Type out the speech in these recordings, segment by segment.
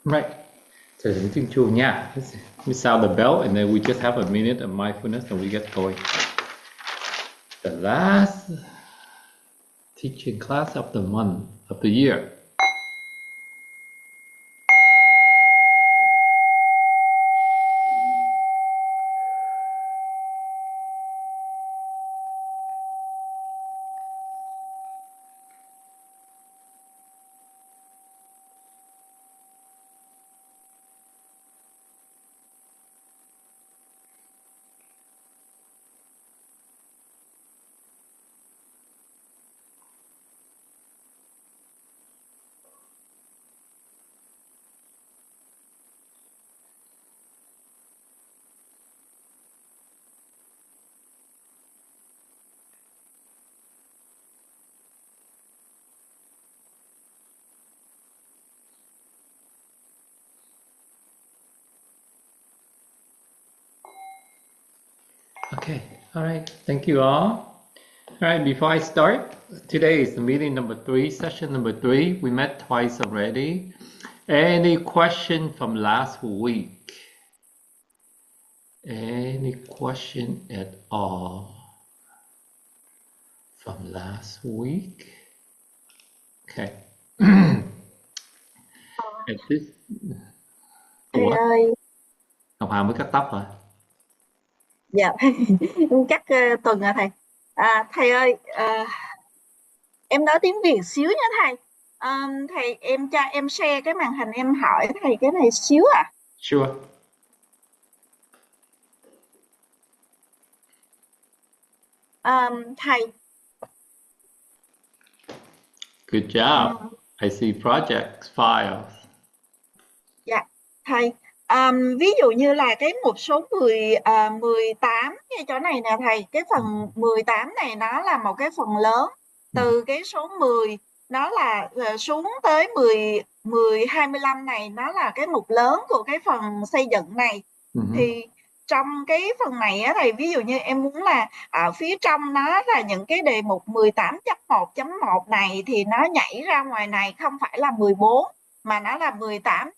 Right. So tiếng chuông nha. We sound the bell and then we just have a minute of mindfulness and we get going. The last teaching class of the month, of the year. Okay, all right, thank you all. All right, before I start, today is the meeting number 3, session number 3. We met twice already. Any question from last week? Any question at all from last week? Okay. At this... Thầy ơi, Ngọc Hà mới cắt tóc hả? dạ chắc tuần rồi thầy. Thầy ơi, em nói tiếng Việt xíu nha thầy. Thầy em cho em share cái màn hình em hỏi thầy cái này xíu à. Sure. Thầy. Good job. I see project files. Dạ, thầy. Ví dụ như là cái một số 18 cái chỗ này nè thầy, cái phần 18 này nó là một cái phần lớn. Từ cái số 10 nó là xuống tới 25 này nó là cái mục lớn của cái phần xây dựng này. Thì trong cái phần này á thầy, ví dụ như em muốn là ở phía trong nó là những cái đề mục 18.1.1 này thì nó nhảy ra ngoài này không phải là 14 mà nó là 18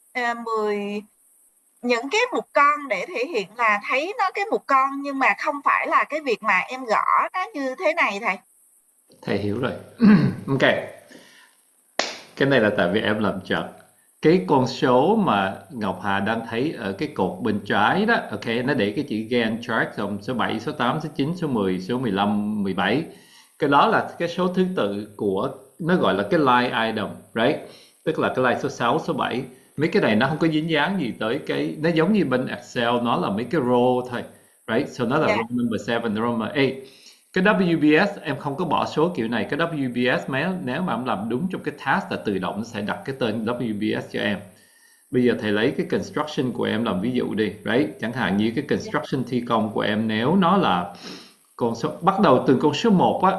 những cái mục con để thể hiện là thấy nó cái mục con nhưng mà không phải là cái việc mà em gõ nó như thế này thầy. Thầy hiểu rồi. Ok. Cái này là tại vì em làm chậm. Cái con số mà Ngọc Hà đang thấy ở cái cột bên trái đó, ok, nó để cái chữ Gantt chart gồm số 7, số 8, số 9, số 10, số 15, 17. Cái đó là cái số thứ tự của, nó gọi là cái line item, right? Tức là cái line số 6, số 7. Mấy cái này nó không có dính dáng gì tới cái, nó giống như bên Excel, nó là mấy cái row thôi, right? So nó là row number 7, row number 8. Cái WBS em không có bỏ số kiểu này. Cái WBS nếu mà em làm đúng trong cái task là tự động nó sẽ đặt cái tên WBS cho em. Bây giờ thầy lấy cái construction của em làm ví dụ đi, right? Chẳng hạn như cái construction thi công của em, nếu nó là con số bắt đầu từ con số 1 á,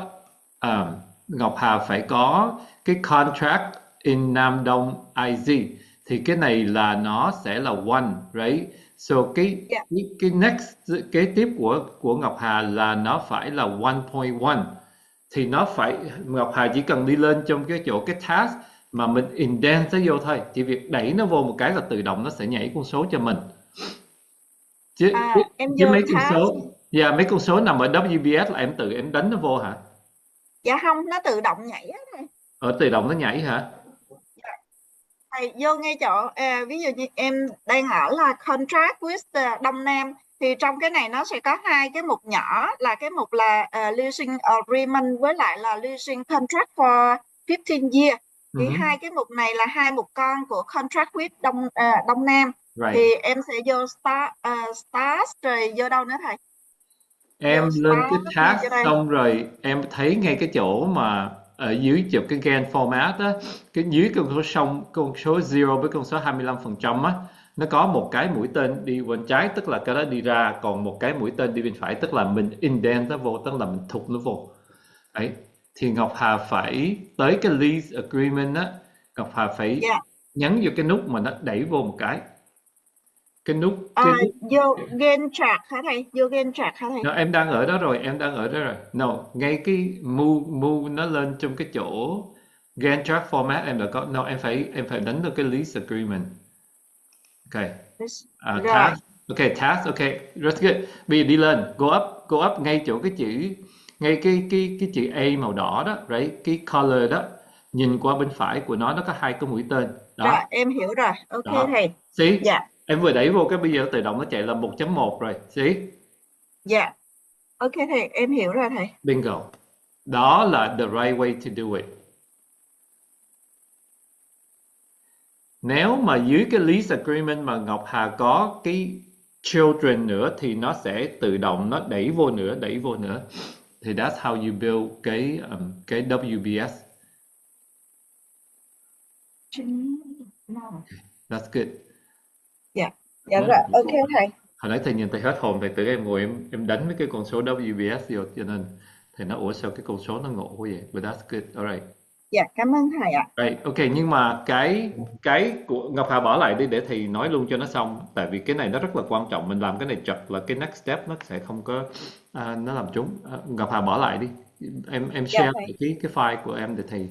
Ngọc Hà phải có cái contract in Nam Đông IZ, thì cái này là nó sẽ là 1, right? So cái next kế tiếp của Ngọc Hà là nó phải là 1.1, thì nó phải, Ngọc Hà chỉ cần đi lên trong cái chỗ cái task mà mình indent nó vô thôi, chỉ việc đẩy nó vô một cái là tự động nó sẽ nhảy con số cho mình. Chứ mấy con số, mấy con số nằm ở WBS là em tự em đánh nó vô hả? Dạ không, nó tự động nhảy á thầy. Tự động nó nhảy hả? Thầy vô ngay chỗ ví dụ như em đang ở là contract with Đông Nam, thì trong cái này nó sẽ có hai cái mục nhỏ, là cái mục là leasing agreement với lại là leasing contract for 15 years. Thì hai cái mục này là hai mục con của contract with Đông Nam. Thì em sẽ vô start rồi vô đâu nữa thầy? Em lên cái task xong rồi em thấy ngay cái chỗ mà ở dưới chụp cái Gantt format á, cái dưới con số 0 với con số 25% á, nó có một cái mũi tên đi bên trái, tức là cái đó đi ra, còn một cái mũi tên đi bên phải, tức là mình indent nó vô, tức là mình thụt nó vô. Đấy, thì Ngọc Hà phải tới cái lease agreement á, Ngọc Hà phải nhấn vào cái nút mà nó đẩy vô một cái nút vô Gantt chart hả thầy? Vô Gantt chart hả thầy? No, em đang ở đó rồi. No, ngay cái move nó lên trong cái chỗ Gantt chart format em đã có. No, em phải đánh được cái lease agreement. Ok. Rồi, Task. Ok, task. Ok, rất good. Bây giờ đi lên, go up ngay chỗ cái chữ, ngay cái chữ A màu đỏ đó, right? Cái color đó, nhìn qua bên phải của nó có hai cái mũi tên. rồi Đó, em hiểu rồi. Ok đó. thầy. See? Dạ, Em vừa đẩy vô cái bây giờ nó tự động nó chạy là 1.1 rồi. See? dạ. Ok thầy, em hiểu rồi thầy. Bingo. Đó là the right way to do it. Nếu mà dưới cái lease agreement mà Ngọc Hà có cái children nữa thì nó sẽ tự động nó đẩy vô nữa. Thì that's how you build cái WBS. That's good. Dạ, dạ Đó. rồi. Ok thầy. Hồi nãy thầy nhìn thầy hết hồn, thầy tưởng em ngồi em đánh với cái con số WBS vô, cho nên thầy nói ủa sao cái con số nó ngộ quá vậy. But that's good. Alright. Dạ, cảm ơn thầy ạ. Right. Ok, nhưng mà cái của Ngọc Hà bỏ lại đi để thầy nói luôn cho nó xong, tại vì cái này nó rất là quan trọng, mình làm cái này chật là cái next step nó sẽ không có nó làm trúng. Ngọc Hà bỏ lại đi, em Dạ share thầy. lại cái file của em để thầy.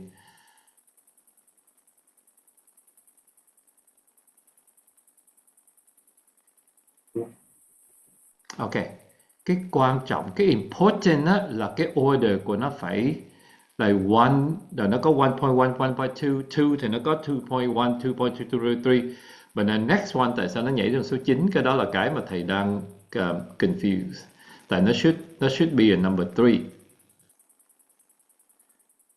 Ok, cái quan trọng, cái important á, là cái order của nó phải là one, rồi nó có 1.1, 1.2, 2 thì nó có 2.1, 2.2, 3, but the next one tại sao nó nhảy đến số 9? Cái đó là cái mà thầy đang confused. Tại nó should be a number 3.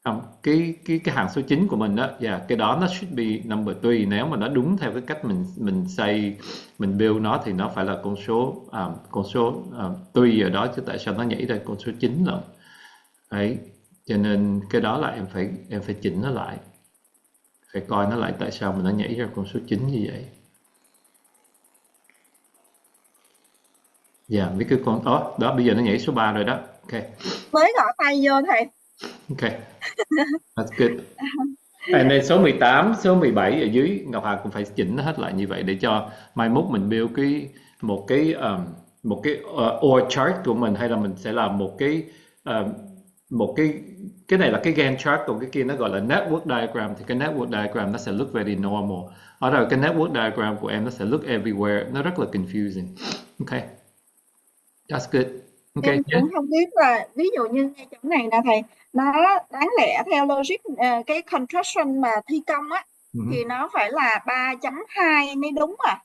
Không, cái hàng số 9 của mình đó, yeah, cái đó nó should be number 3. Nếu mà nó đúng theo cái cách mình say, mình build nó thì nó phải là con số 3 ở đó, chứ tại sao nó nhảy ra con số 9 lận. Đấy, cho nên cái đó là em phải chỉnh nó lại, phải coi nó lại tại sao mà nó nhảy ra con số 9 như vậy. Dạ, mấy cái con đó bây giờ nó nhảy số 3 rồi đó. Ok. Mới gõ tay vô thầy. Ok. That's good. Nên số 18, số 17 ở dưới Ngọc Hà cũng phải chỉnh nó hết lại như vậy để cho mai mốt mình build một cái org chart của mình, hay là mình sẽ làm um, một cái này là cái Gantt chart, còn cái kia nó gọi là network diagram, thì cái network diagram nó sẽ look very normal. Ở rồi cái network diagram của em nó sẽ look everywhere, nó rất là confusing. Ok. That's good. Ok Em nhé. cũng không biết là ví dụ như ngay chỗ này nè thầy, nó đáng lẽ theo logic cái construction mà thi công á thì nó phải là 3.2 mới đúng à.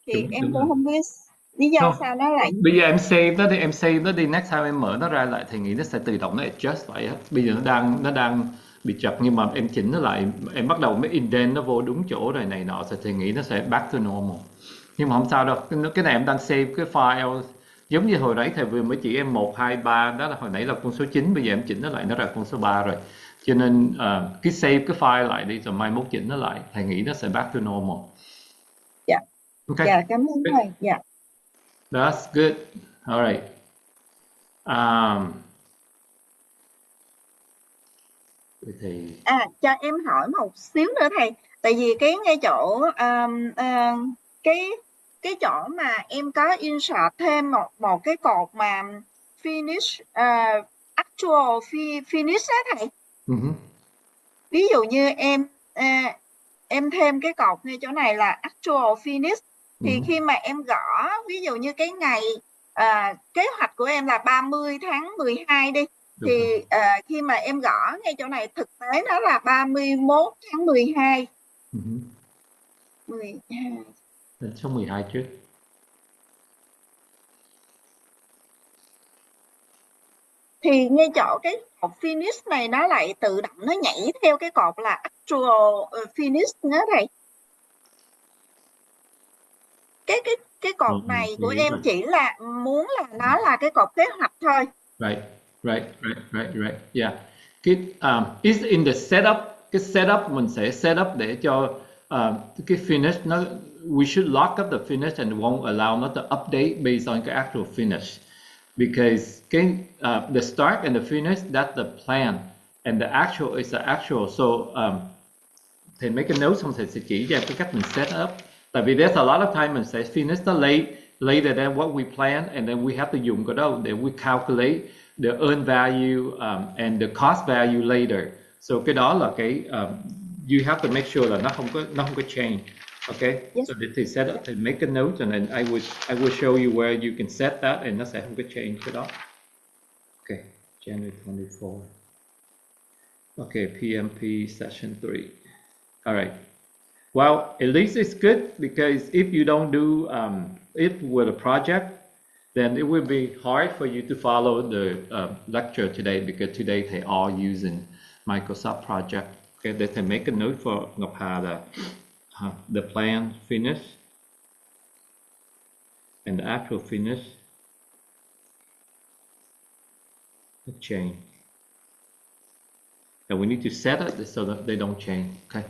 Thì Đúng em đúng cũng rồi. không biết lý do Không, sao nó lại bây giờ em save nó đi, next time em mở nó ra lại thì nghĩ nó sẽ tự động nó adjust lại á. Bây giờ nó đang bị chật, nhưng mà em chỉnh nó lại, em bắt đầu mới indent nó vô đúng chỗ rồi này nọ thì nghĩ nó sẽ back to normal. Nhưng mà không sao đâu, cái này em đang save cái file giống như hồi nãy thầy vừa mới chỉ em 1 2 3, đó là hồi nãy là con số 9, bây giờ em chỉnh nó lại nó ra con số 3 rồi. Cho nên cứ save cái file lại đi, rồi mai mốt chỉnh nó lại, thầy nghĩ nó sẽ back to normal. dạ. Okay. Dạ, cảm ơn thầy. Dạ. That's good. All right. Thì Cho em hỏi một xíu nữa thầy. Tại vì cái ngay chỗ cái cái chỗ mà em có insert thêm một cái cột mà finish actual finish á thầy. Ví dụ như em thêm cái cột ngay chỗ này là actual finish, thì khi mà em gõ ví dụ như cái ngày kế hoạch của em là 30 tháng 12 đi, thì khi mà em gõ ngay chỗ này thực tế nó là 31 tháng 12. 12. đến số 12 trước. Thì ngay chỗ cái cột finish này nó lại tự động nó nhảy theo cái cột là actual finish nữa thầy. Cái cột này của em chỉ là muốn là nó là cái cột kế hoạch thôi. Right. Yeah. It's in the setup. Cái setup mình sẽ set up để cho cái finish nó, we should lock up the finish and won't allow nó to update based on cái actual finish. Because the start and the finish, that's the plan, and the actual is the actual. So thì mấy cái note xong thầy sẽ chỉ ra cái cách mình set up. Tại vì there's a lot of time mình sẽ finish nó later than what we plan, and then we have to dùng cái đó để we calculate the earn value and the cost value later. So cái đó là cái you have to make sure là nó không có change. Okay, Yes. so thì set up thì make a note and then I will show you where you can set that and nó sẽ không có change cái đó. Okay, January 24. Okay, PMP session 3. All right. Well, at least it's good because if you don't do it with a project, then it will be hard for you to follow the lecture today because today they all using Microsoft project. Okay, they can make a note for Ngọc Hà that the plan finish and the actual finish the change. And we need to set it so that they don't change. Okay.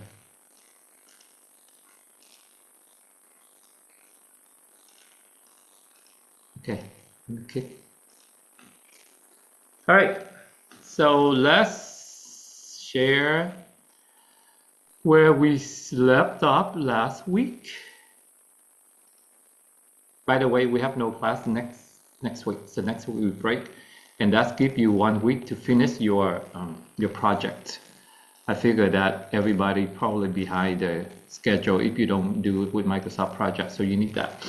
Okay. All right. So let's share where we left off last week. By the way, we have no class next week. So next week we break, and that's give you 1 week to finish your project. I figure that everybody probably behind the schedule if you don't do it with Microsoft project, so you need that.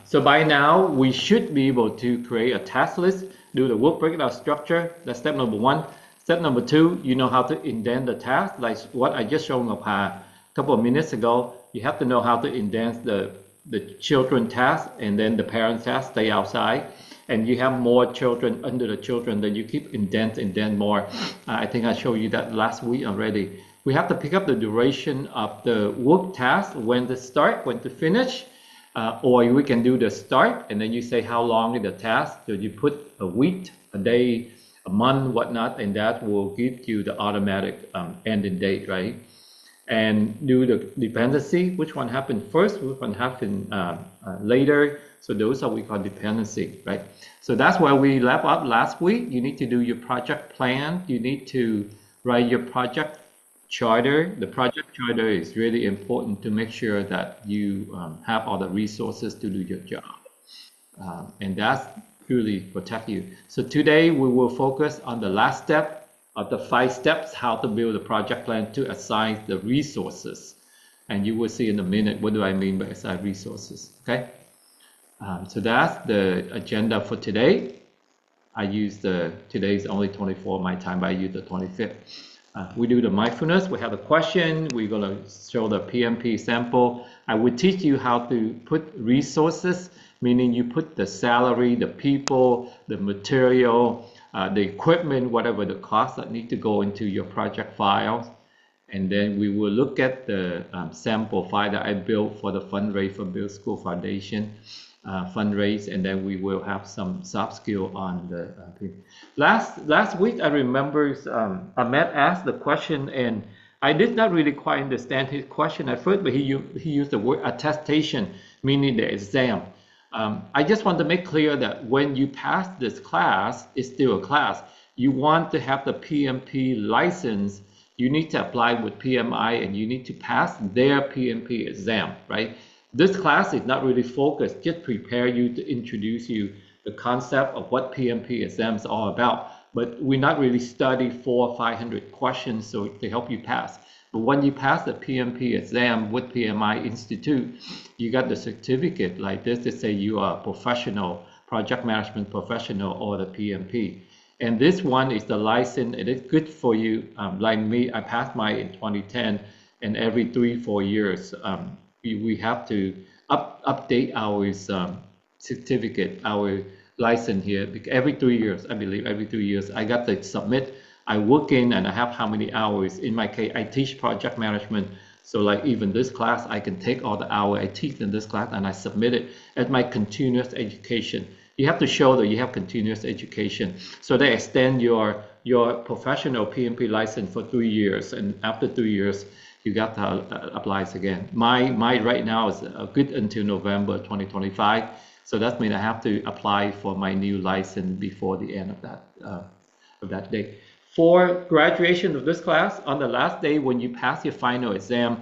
So by now we should be able to create a task list, do the work breakdown structure. That's step number 1. Step number 2, you know how to indent the task, like what I just showed Ngọc Hà a couple of minutes ago. You have to know how to indent the children task, and then the parent task stay outside. And you have more children under the children, then you keep indent more. I think I showed you that last week already. We have to pick up the duration of the work task, when to start, when to finish, or we can do the start, and then you say how long is the task. So you put a week, a day, a month, whatnot, and that will give you the automatic ending date, right? And do the dependency, which one happened first, which one happened later. So those are what we call dependency, right? So that's where we left up last week. You need to do your project plan. You need to write your project charter. The project charter is really important to make sure that you have all the resources to do your job. And that's really protect you. So today we will focus on the last step of the 5 steps, how to build a project plan to assign the resources. And you will see in a minute what do I mean by assign resources, okay? So that's the agenda for today. I use today's only 24 my time, but I use the 25th. We do the mindfulness, we have a question, we're gonna show the PMP sample. I will teach you how to put resources, meaning you put the salary, the people, the material, the equipment, whatever the costs that need to go into your project files. And then we will look at the sample file that I built for the fundraise for Build School Foundation. Fundraise, and then we will have some soft skill on the last week. I remember Ahmed asked the question, and I did not really quite understand his question at first, but he used the word attestation, meaning the exam. I just want to make clear that when you pass this class, it's still a class. You want to have the PMP license, you need to apply with PMI, and you need to pass their PMP exam, right? This class is not really focused, just prepare you to introduce you the concept of what PMP exam is all about. But we're not really study 400 or 500 questions so to help you pass. But when you pass the PMP exam with PMI Institute, you got the certificate like this to say you are a professional, project management professional, or the PMP. And this one is the license. It is good for you. Like me, I passed mine in 2010, and every 3-4 years, we have to update our certificate, our license here. Every 3 years, I believe, every 3 years, I got to submit. I work in and I have how many hours. In my case, I teach project management. So like even this class, I can take all the hours I teach in this class and I submit it as my continuous education. You have to show that you have continuous education. So they extend your professional PMP license for 3 years. And after 3 years, you got to apply again. My right now is good until November 2025. So that means I have to apply for my new license before the end of that day. For graduation of this class, on the last day when you pass your final exam,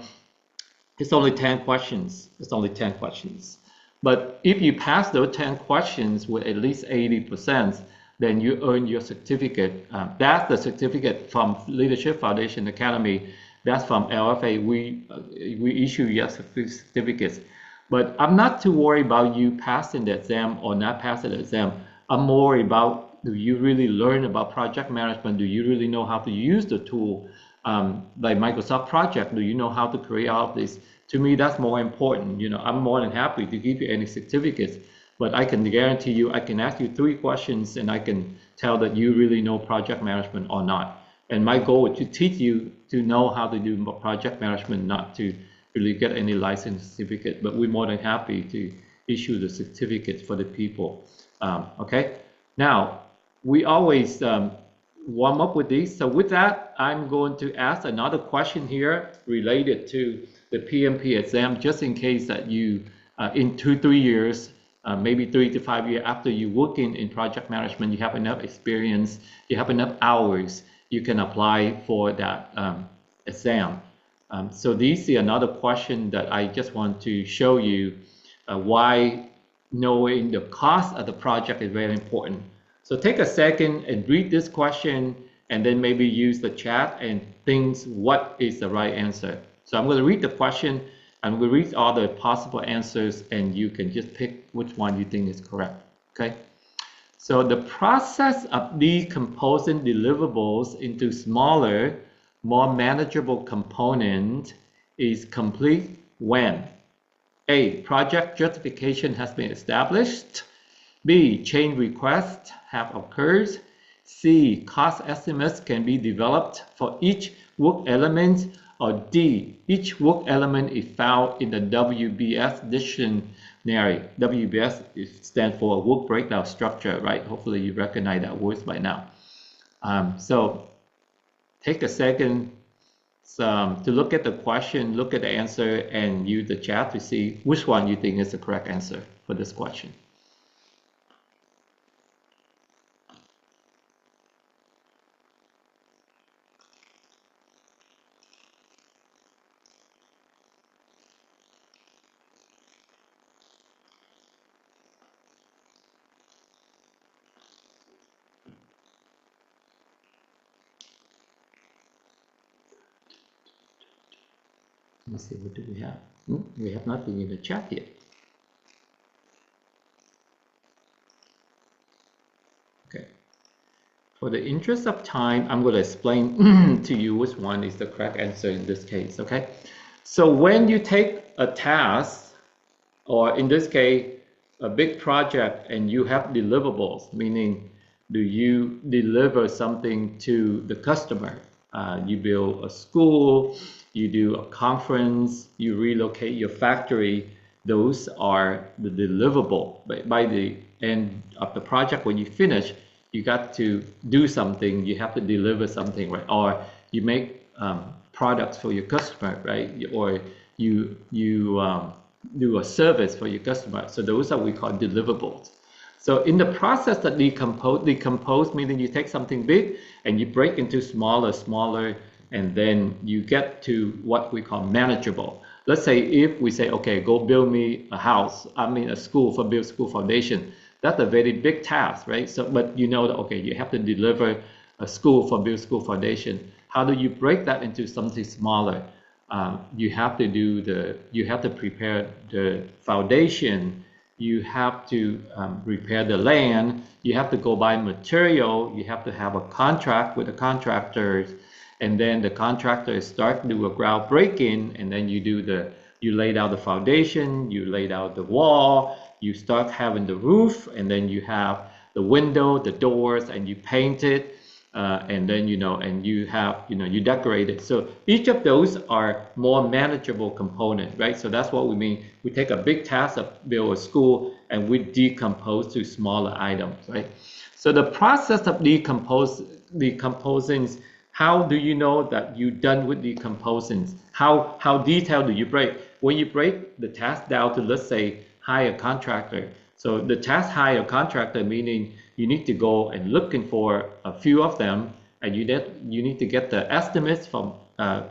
it's only 10 questions. It's only 10 questions. But if you pass those 10 questions with at least 80%, then you earn your certificate. That's the certificate from Leadership Foundation Academy. That's from LFA. We issue yes certificates. But I'm not too worried about you passing the exam or not passing the exam. I'm more worried about, do you really learn about project management? Do you really know how to use the tool? Like Microsoft Project, do you know how to create all of this? To me, that's more important. I'm more than happy to give you any certificates, but I can guarantee you, I can ask you 3 questions and I can tell that you really know project management or not. And my goal is to teach you to know how to do project management, not to really get any license certificate, but we're more than happy to issue the certificates for the people. Okay, now we always warm up with these. So with that, I'm going to ask another question here related to the PMP exam, just in case that you, in 2-3 years, maybe 3 to 5 years after you work in project management, you have enough experience, you have enough hours, you can apply for that exam. So this is another question that I just want to show you why knowing the cost of the project is very important. So take a second and read this question and then maybe use the chat and think what is the right answer. So I'm going to read the question and we'll read all the possible answers and you can just pick which one you think is correct. Okay. So the process of decomposing deliverables into smaller, more manageable components is complete when A, project justification has been established. B, change requests have occurred. C, cost estimates can be developed for each work element. Or D, each work element is found in the WBS dictionary. WBS stands for work breakdown structure, right? Hopefully you recognize that word by now. So take a second to look at the question, look at the answer, and use the chat to see which one you think is the correct answer for this question. Let's see, what do we have? We have nothing in the chat yet. Okay. For the interest of time, I'm going to explain to you which one is the correct answer in this case, okay? So when you take a task, or in this case, a big project, and you have deliverables, meaning do you deliver something to the customer? You build a school, you do a conference, you relocate your factory. Those are the deliverable. By the end of the project, when you finish, you got to do something, you have to deliver something, right? Or you make products for your customer, right? Or you do a service for your customer. So those are what we call deliverables. So in the process that decompose meaning you take something big and you break into smaller, and then you get to what we call manageable. Let's say if we say, okay, go build me a house, a school for build school foundation. That's a very big task, right? So, but you know that, okay, you have to deliver a school for build school foundation. How do you break that into something smaller? You have to prepare the foundation. You have to repair the land. You have to go buy material. You have to have a contract with the contractors, and then the contractors start to do a groundbreaking, and then you laid out the foundation, you laid out the wall, you start having the roof, and then you have the window, the doors, and you paint it. And then and you have you decorate it. So each of those are more manageable component, right? So that's what we mean. We take a big task of build a school and we decompose to smaller items, right? So the process of decomposing, how do you know that you're done with decomposing? How detailed do you break? When you break the task down to, let's say, hire a contractor. So the task hire contractor, meaning you need to go and looking for a few of them, and you need to get the estimates from a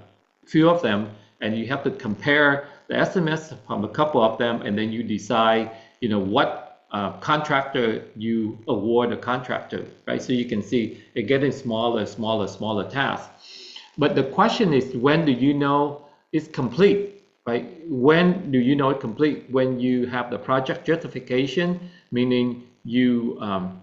few of them, and you have to compare the estimates from a couple of them, and then you decide, what contractor you award a contractor, right? So you can see it getting smaller tasks. But the question is, when do you know it's complete, right? When do you know it's complete? When you have the project justification, meaning you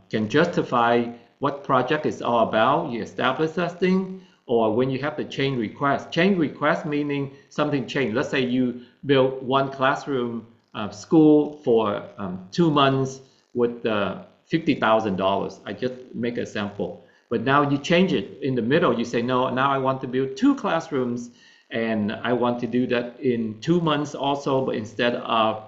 can justify what project is all about, you establish that thing, or when you have the change request. Change request meaning something changed. Let's say you built one classroom school for 2 months with $50,000. I just make a sample. But now you change it in the middle. You say, no, now I want to build 2 classrooms, and I want to do that in 2 months also. But instead of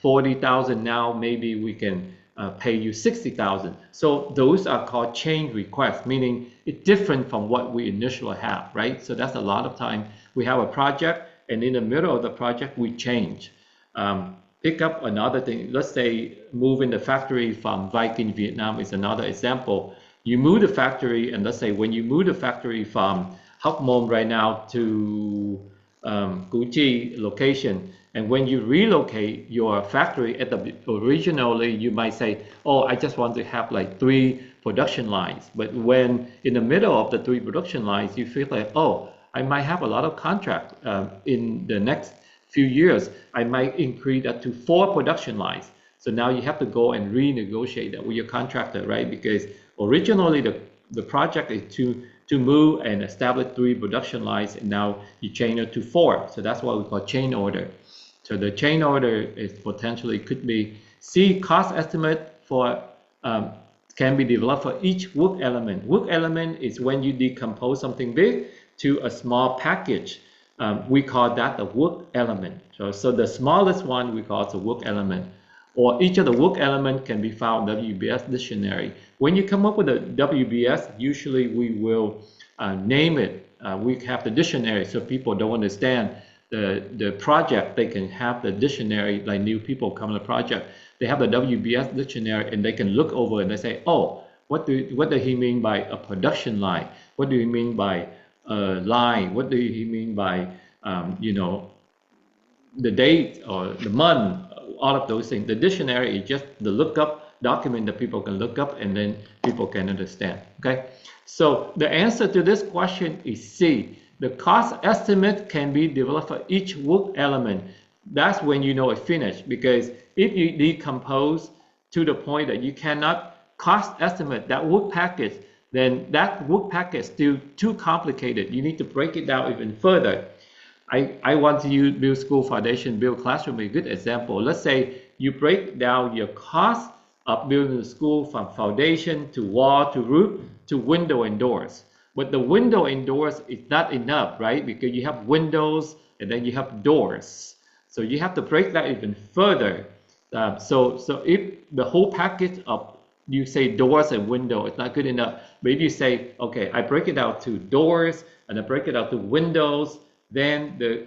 40,000, now maybe we can pay you 60,000. So those are called change requests, meaning it's different from what we initially have, right? So that's a lot of time. We have a project, and in the middle of the project, we change. Pick up another thing. Let's say moving the factory from Viking, Vietnam is another example. You move the factory, and let's say when you move the factory from Hóc Môn right now to Củ Chi location, and when you relocate your factory originally, you might say, oh, I just want to have like 3 production lines. But when in the middle of the 3 production lines, you feel like, oh, I might have a lot of contract in the next few years. I might increase that to 4 production lines. So now you have to go and renegotiate that with your contractor, right? Because originally the project is to move and establish 3 production lines, and now you change it to 4. So that's what we call change order. So the change order is potentially could be cost estimate for can be developed for each work element. Work element is when you decompose something big to a small package. We call that the work element. So the smallest one we call it the work element. Or each of the work element can be found in WBS dictionary. When you come up with a WBS, usually we will name it. We have the dictionary, so people don't understand the project. They can have the dictionary, like new people come to the project. They have the WBS dictionary, and they can look over and they say, oh, what does he mean by a production line? What do you mean by a line? What do you mean by the date or the month? All of those things. The dictionary is just the lookup document that people can look up, and then people can understand. Okay, so the answer to this question is C. The cost estimate can be developed for each work element. That's when you know it's finished, because if you decompose to the point that you cannot cost estimate that work package, then that work package is still too complicated. You need to break it down even further. I want to use build school foundation, build classroom, a good example. Let's say you break down your cost of building the school from foundation to wall to roof to window and doors. But the window and doors is not enough, right? Because you have windows and then you have doors. So you have to break that even further. So if the whole package of, you say doors and window, it's not good enough. But if you say, okay, I break it out to doors and I break it out to windows, then the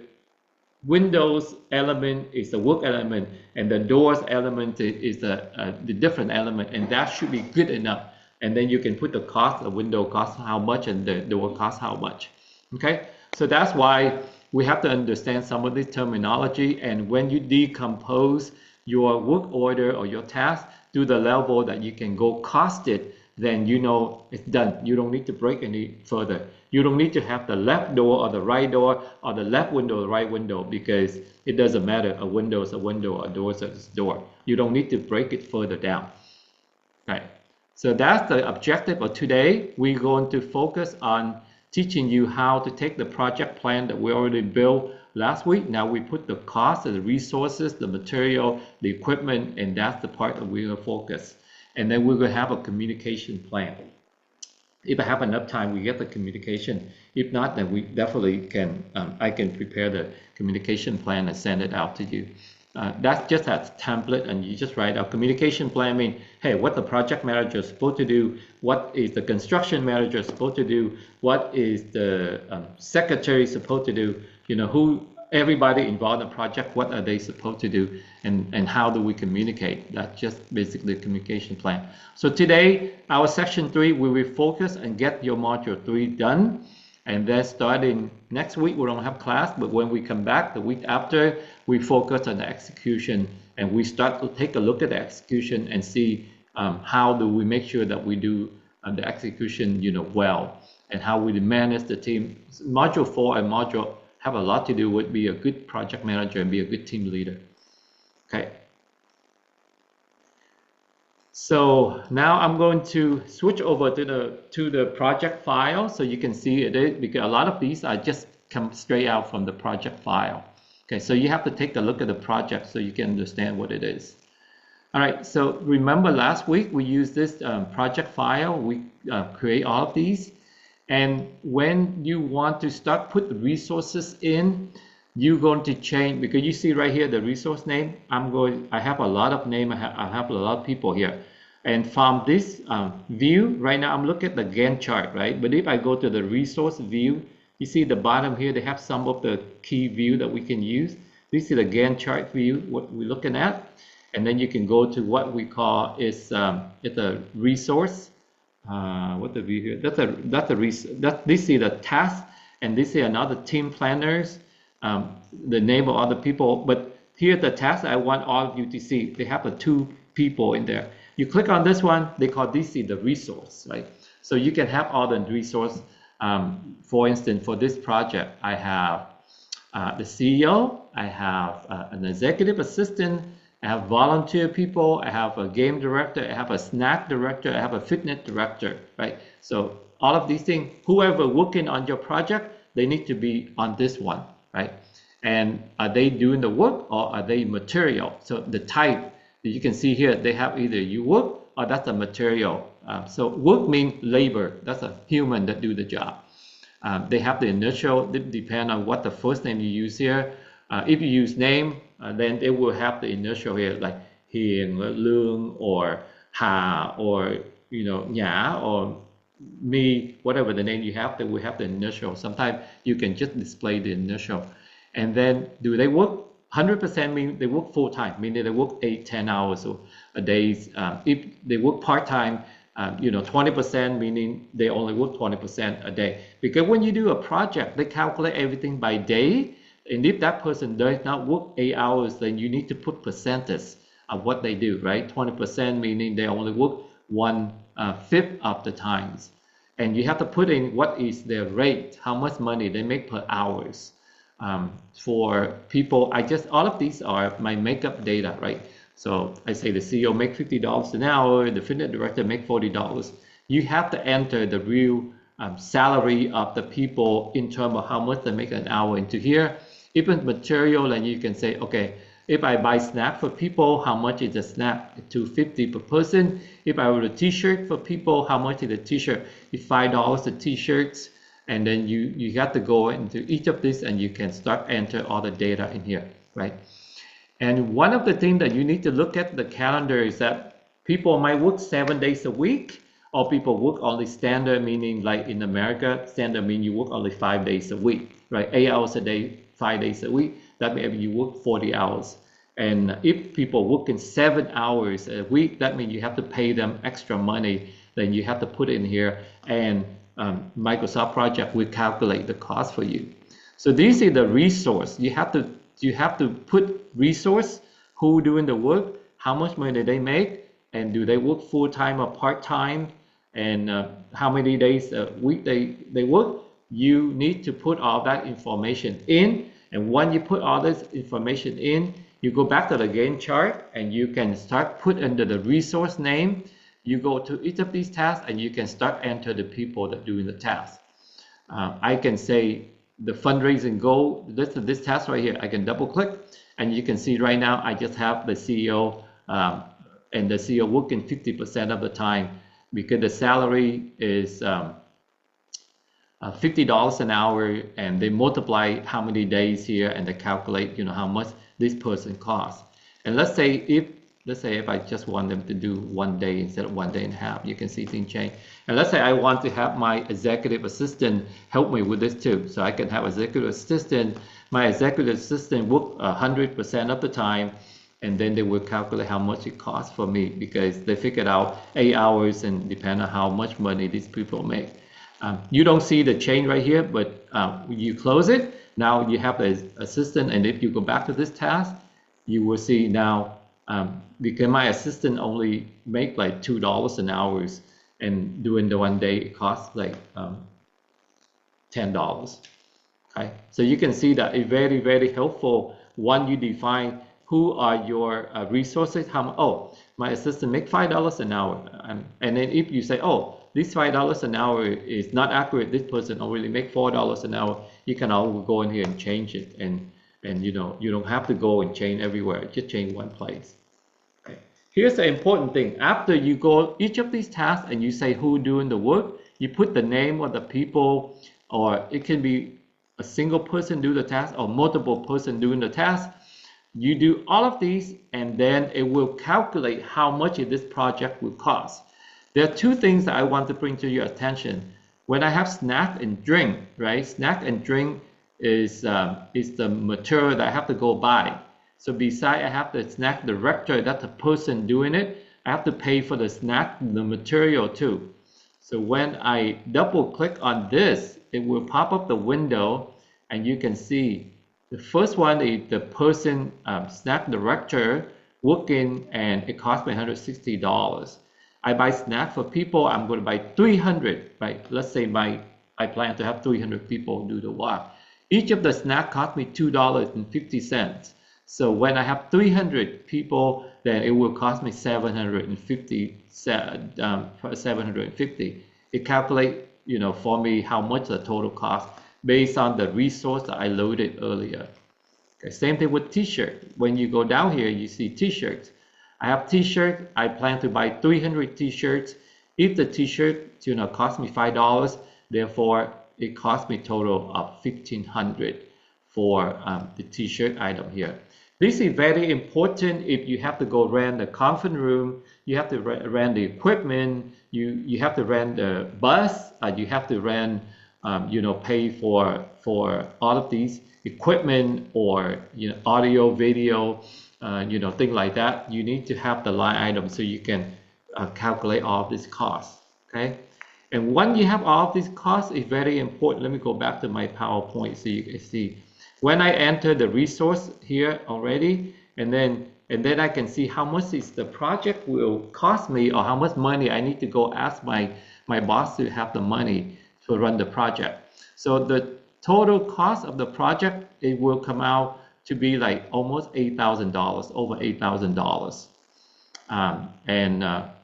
windows element is the work element, and the doors element is the different element, and that should be good enough. And then you can put the cost, the window costs how much, and the door costs how much. Okay, so that's why we have to understand some of this terminology. And when you decompose your work order or your task to the level that you can go cost it, then you know it's done. You don't need to break any further. You don't need to have the left door or the right door or the left window or the right window, because it doesn't matter. A window is a window, a door is a door. You don't need to break it further down. Right. So that's the objective of today. We're going to focus on teaching you how to take the project plan that we already built last week. Now we put the cost, the resources, the material, the equipment, and that's the part that we're going to focus. And then we're going to have a communication plan. If I have enough time, we get the communication. If not, then we definitely can, I can prepare the communication plan and send it out to you. That's just a template, and you just write out communication plan. I mean, hey, what the project manager is supposed to do, what is the construction manager supposed to do, what is the secretary supposed to do, who everybody involved in the project, what are they supposed to do, and how do we communicate? That's just basically the communication plan. So today, our section 3, we will focus and get your module 3 done. And then starting next week, we don't have class, but when we come back the week after, we focus on the execution, and we start to take a look at the execution and see how do we make sure that we do the execution, well. and how we manage the team. Module 4 and module have a lot to do with be a good project manager and be a good team leader. Okay. So now I'm going to switch over to the project file, so you can see it, because a lot of these are just come straight out from the project file. Okay, so you have to take a look at the project so you can understand what it is. All right, so remember last week we used this project file. We create all of these, and when you want to start put the resources in, you're going to change, because you see right here the resource name. I have a lot of name. I have a lot of people here, and from this view right now I'm looking at the Gantt chart, right? But if I go to the resource view, you see the bottom here they have some of the key view that we can use. This is the Gantt chart view, what we're looking at. And then you can go to what we call it's a resource. What the view here? This is the task, and this is another team planners. The name of other people. But here the task I want all of you to see. They have the 2 people in there. You click on this one. They call this the resource, right? So you can have all the resource. For instance, for this project, I have the CEO. I have an executive assistant. I have volunteer people, I have a game director, I have a snack director, I have a fitness director, right? So all of these things, whoever working on your project, they need to be on this one, right? And are they doing the work or are they material? So the type, you can see here, they have either you work or that's a material. So work means labor, that's a human that do the job. They have the initial, depend on what the first name you use here. If you use name, then it will have the initial here, like Hiền, Lương, or Hà, or Nhã, or me, whatever the name you have, that will have the initial. Sometimes you can just display the initial. And then, do they work 100%? Mean they work full time, meaning they work 8-10 hours a day. If they work part time, 20%, meaning they only work 20% a day. Because when you do a project, they calculate everything by day. And if that person does not work 8 hours, then you need to put percentage of what they do, right? 20% meaning they only work 1/5 of the times. And you have to put in what is their rate, how much money they make per hours. For people, all of these are my makeup data, right? So I say the CEO make $50 an hour, the fitness director make $40. You have to enter the real salary of the people in terms of how much they make an hour into here. Even material, and you can say, okay, if I buy snack for people, how much is the snack? $2.50 per person. If I order a t-shirt for people, how much is the t-shirt? It's $5 a t-shirts. And then you got to go into each of these and you can start enter all the data in here, right? And one of the things that you need to look at the calendar is that people might work 7 days a week, or people work only standard, meaning like in America, standard means you work only 5 days a week, right? 8 hours a day, 5 days a week. That means you work 40 hours. And if people work in 7 hours a week, that means you have to pay them extra money. Then you have to put in here, and Microsoft Project will calculate the cost for you. So this is the resource. You have to put resource, who doing the work, how much money they make, and do they work full-time or part-time, and how many days a week they work. You need to put all that information in, and when you put all this information in, you go back to the Gantt chart and you can start put under the resource name. You go to each of these tasks and you can start enter the people that doing the task. I can say the fundraising goal, this task right here, I can double click and you can see right now I just have the CEO and the CEO working 50% of the time, because the salary is $50 an hour, and they multiply how many days here and they calculate how much this person costs. And let's say if I just want them to do 1 day instead of 1 day and a half, you can see things change. And let's say I want to have my executive assistant help me with this too. So I can have executive assistant. My executive assistant work 100% of the time, and then they will calculate how much it costs for me, because they figured out 8 hours and depend on how much money these people make. You don't see the change right here, but you close it. Now you have the assistant, and if you go back to this task, you will see now, because my assistant only make like $2 an hour, and during the 1 day it costs like $10. Okay, so you can see that it's very, very helpful. One, you define who are your resources. My assistant make $5 an hour, and then if you say, oh, this $5 an hour is not accurate, this person only make $4 an hour, you can always go in here and change it, and you don't have to go and change everywhere, just change one place. Okay. Here's the important thing. After you go each of these tasks and you say who doing the work, you put the name of the people, or it can be a single person do the task or multiple person doing the task. You do all of these, and then it will calculate how much this project will cost. There are two things that I want to bring to your attention. When I have snack and drink, right? Snack and drink is the material that I have to go buy. So besides I have the snack director, that's the person doing it, I have to pay for the snack, the material too. So when I double click on this, it will pop up the window, and you can see the first one is the person snack director working, and it cost me $160. I buy snack for people, I'm going to buy 300, right? Let's say I plan to have 300 people do the work. Each of the snack cost me $2.50. So when I have 300 people, then it will cost me $750. It calculates, for me how much the total cost based on the resource that I loaded earlier. Okay, same thing with t-shirt. When you go down here, you see t-shirts. I have t-shirt. I plan to buy 300 t-shirts. If the t-shirt, cost me $5, therefore it cost me total of $1,500 for the t-shirt item here. This is very important if you have to go rent the conference room, you have to rent the equipment, you have to rent the bus, you have to rent, pay for all of these equipment, or audio, video, things like that. You need to have the line item so you can calculate all of these costs. Okay, and when you have all of these costs, it's very important. Let me go back to my PowerPoint so you can see. When I enter the resource here already, and then I can see how much is the project will cost me, or how much money I need to go ask my boss to have the money to run the project. So the total cost of the project, it will come out to be like almost $8,000, over $8,000.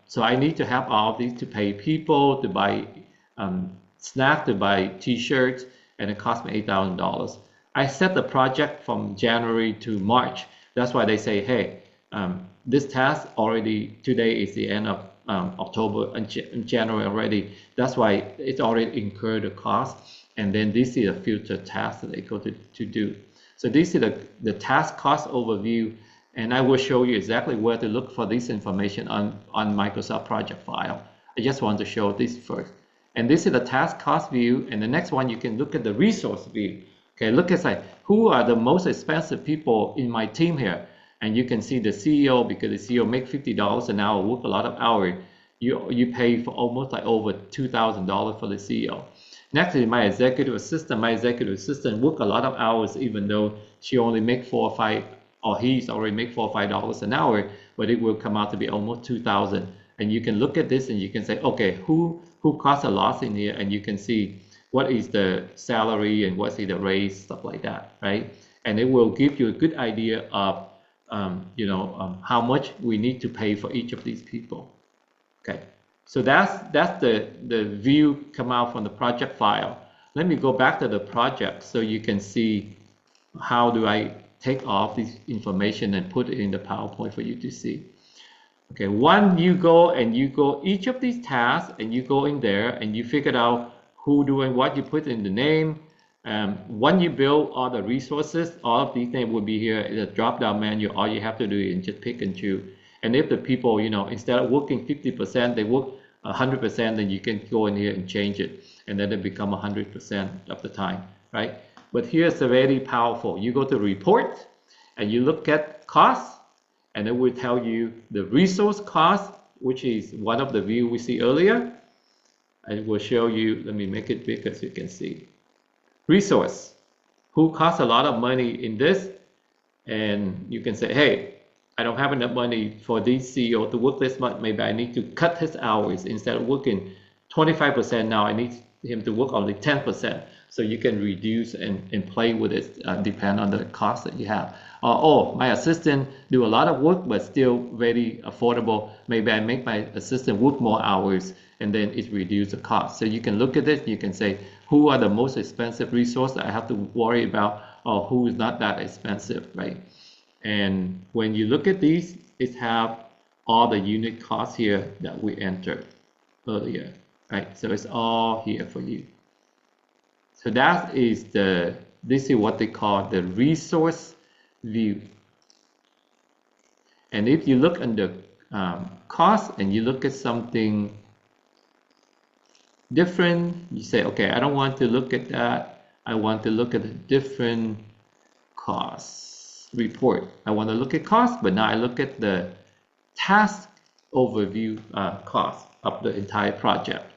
So I need to have all of these to pay people, to buy snack, to buy t-shirts, and it cost me $8,000. I set the project from January to March. That's why they say, hey, this task already, today is the end of October and January already. That's why it's already incurred the cost. And then this is a future task that they go to do. So this is the task cost overview. And I will show you exactly where to look for this information on Microsoft project file. I just want to show this first. And this is the task cost view. And the next one, you can look at the resource view. Okay, look at who are the most expensive people in my team here. And you can see the CEO, because the CEO make $50 an hour, work a lot of hours. You pay for almost like over $2,000 for the CEO. Next is my executive assistant. My executive assistant work a lot of hours, even though she only make $4 or $5, or he's already make $4 or $5 an hour, but it will come out to be almost $2,000. And you can look at this and you can say, okay, who costs a lot in here, and you can see what is the salary and what's the raise, stuff like that, right? And it will give you a good idea of how much we need to pay for each of these people. Okay, so that's the view come out from the project file. Let me go back to the project so you can see how do I take off this information and put it in the PowerPoint for you to see. Okay, one, you go each of these tasks, and you go in there and you figure out who doing what, you put in the name. When you build all the resources, all of these things will be here in a drop-down menu. All you have to do is just pick and choose. And if the people, instead of working 50%, they work 100%, then you can go in here and change it. And then it become 100% of the time, right? But here's a very powerful. You go to report, and you look at costs, and it will tell you the resource cost, which is one of the view we see earlier. I will show you, let me make it bigger so you can see. Resource, who costs a lot of money in this, and you can say, hey, I don't have enough money for this CEO to work this much. Maybe I need to cut his hours. Instead of working 25% now, I need him to work only 10%. so you can reduce and play with it, depend on the cost that you have. Oh, my assistant do a lot of work but still very affordable. Maybe I make my assistant work more hours and then it reduces the cost. So you can look at it, you can say who are the most expensive resource that I have to worry about, or who is not that expensive, right? And when you look at these, it have all the unit costs here that we entered earlier, right? So it's all here for you. So that is this is what they call the resource view. And if you look under cost and you look at something different, you say, okay, I don't want to look at that. I want to look at a different cost report. I want to look at cost, but now I look at the task overview cost of the entire project.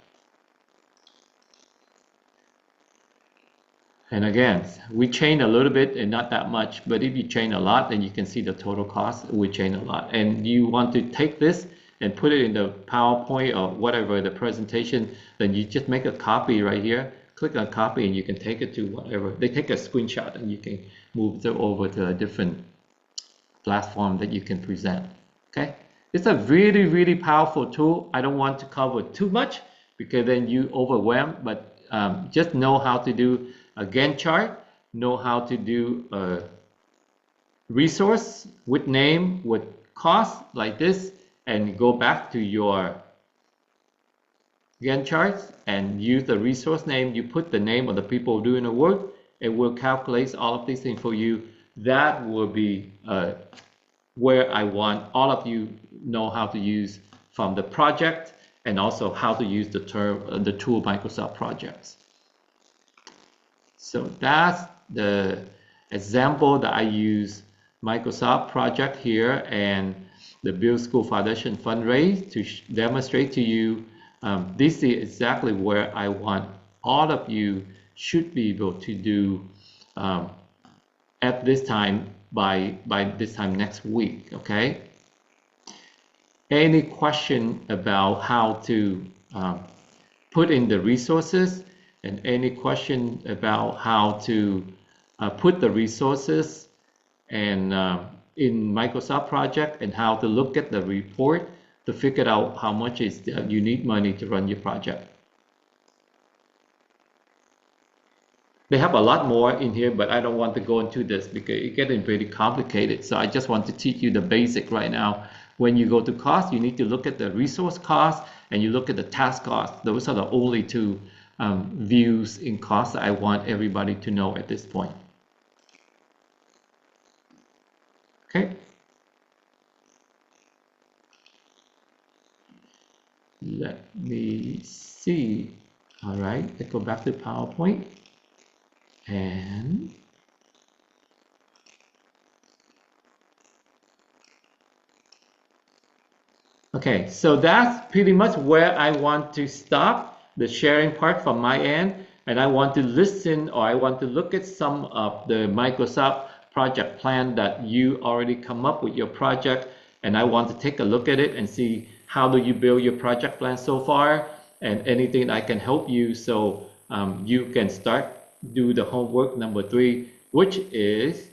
And again, we change a little bit and not that much, but if you change a lot, then you can see the total cost will change a lot. And you want to take this and put it in the PowerPoint or whatever, the presentation, then you just make a copy right here, click on copy, and you can take it to whatever. They take a screenshot and you can move it over to a different platform that you can present, okay? It's a really, really powerful tool. I don't want to cover too much because then you overwhelm, but just know how to do a Gantt chart, know how to do a resource with name, with cost like this, and go back to your Gantt charts and use the resource name. You put the name of the people doing the work, it will calculate all of these things for you. That will be where I want all of you know how to use from the project and also how to use the tool Microsoft projects. So that's the example that I use Microsoft project here and the Build School Foundation fundraise to demonstrate to you. This is exactly where I want all of you should be able to do at this time by this time next week, okay? Any question about how to put in the resources, and any question about how to put the resources and in Microsoft project, and how to look at the report to figure out how much is you need money to run your project. They have a lot more in here, but I don't want to go into this because it's getting pretty complicated. So I just want to teach you the basic right now. When you go to cost, you need to look at the resource cost and you look at the task cost. Those are the only two views in cost that I want everybody to know at this point. Okay. Let me see. All right, let's go back to PowerPoint. And okay, so that's pretty much where I want to stop the sharing part from my end. And I want to listen, or I want to look at some of the Microsoft project plan that you already come up with your project. And I want to take a look at it and see how do you build your project plan so far, and anything I can help you so you can start do the homework number 3, which is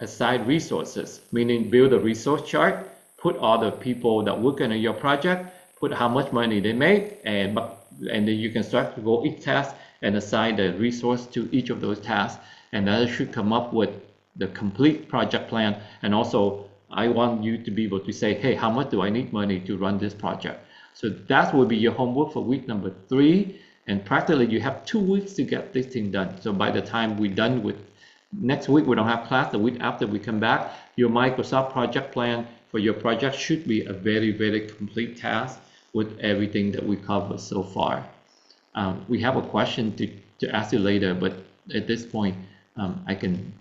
assign resources, meaning build a resource chart, put all the people that work on your project, put how much money they make, and then you can start to go each task and assign the resource to each of those tasks, and that should come up with the complete project plan. And also I want you to be able to say, hey, how much do I need money to run this project? So that will be your homework for week number 3. And practically you have 2 weeks to get this thing done. So by the time we're done with next week, we don't have class. The week after we come back, your Microsoft project plan for your project should be a very, very complete task with everything that we covered so far. We have a question to ask you later, but at this point, I can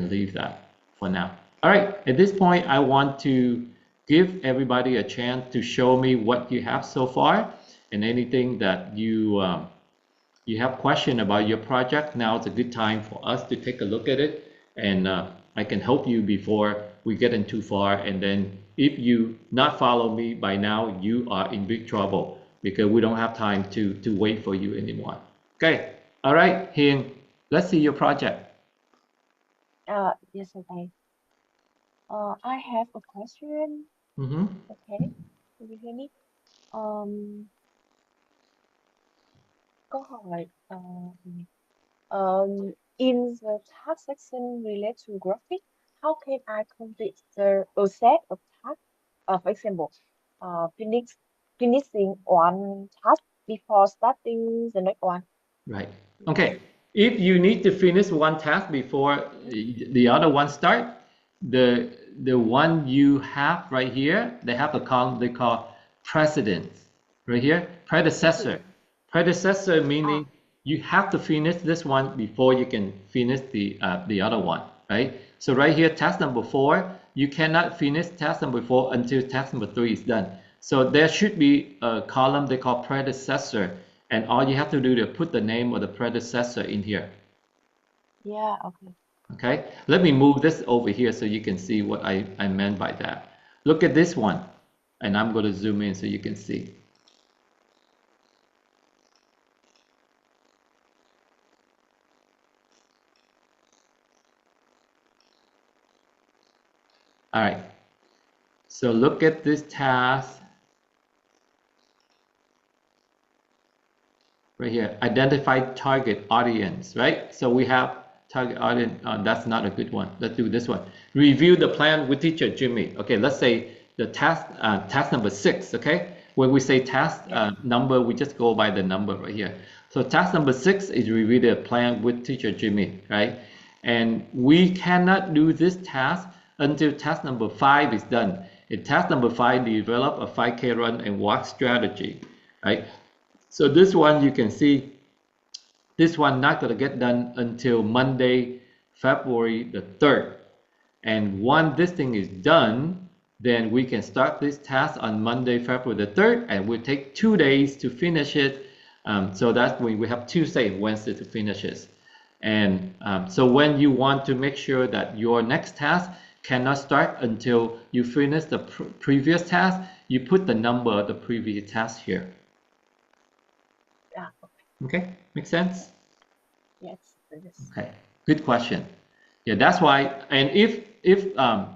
leave that for now. All right, at this point, I want to give everybody a chance to show me what you have so far. And anything that you have question about your project, now it's a good time for us to take a look at it, and I can help you before we get in too far. And then if you not follow me by now, you are in big trouble because we don't have time to wait for you anymore. Okay, all right, Hiền, let's see your project. Yes, okay. I have a question. Mm-hmm. Okay, can you hear me? Um, Câu hỏi, in the task section related to graphic, how can I complete a set of tasks? For example, finishing one task before starting the next one. Right. Yes. Okay. If you need to finish one task before the other one start, the one you have right here, they have a column they call precedence. Right here, predecessor. Predecessor meaning you have to finish this one before you can finish the other one, right? So right here, task number 4, you cannot finish task number 4 until task number 3 is done. So there should be a column they call predecessor, and all you have to do is put the name of the predecessor in here. Yeah, okay. Okay, let me move this over here so you can see what I meant by that. Look at this one, and I'm going to zoom in so you can see. All right, so look at this task right here, identify target audience, right? So we have target audience, that's not a good one. Let's do this one. Review the plan with teacher Jimmy. Okay, let's say the task number 6, okay? When we say task number, we just go by the number right here. So task number 6 is review the plan with teacher Jimmy, right? And we cannot do this task until task number 5 is done. In task number 5, develop a 5K run and walk strategy, right? So this one you can see, this one not going to get done until Monday, February the 3rd. And once this thing is done, then we can start this task on Monday, February the 3rd, and we'll take 2 days to finish it. So that's when we have Tuesday and Wednesday to finish it. And so when you want to make sure that your next task cannot start until you finish the previous task, you put the number of the previous task here. Yeah, Okay, make sense? yes. Okay, good question. Yeah, that's why. And if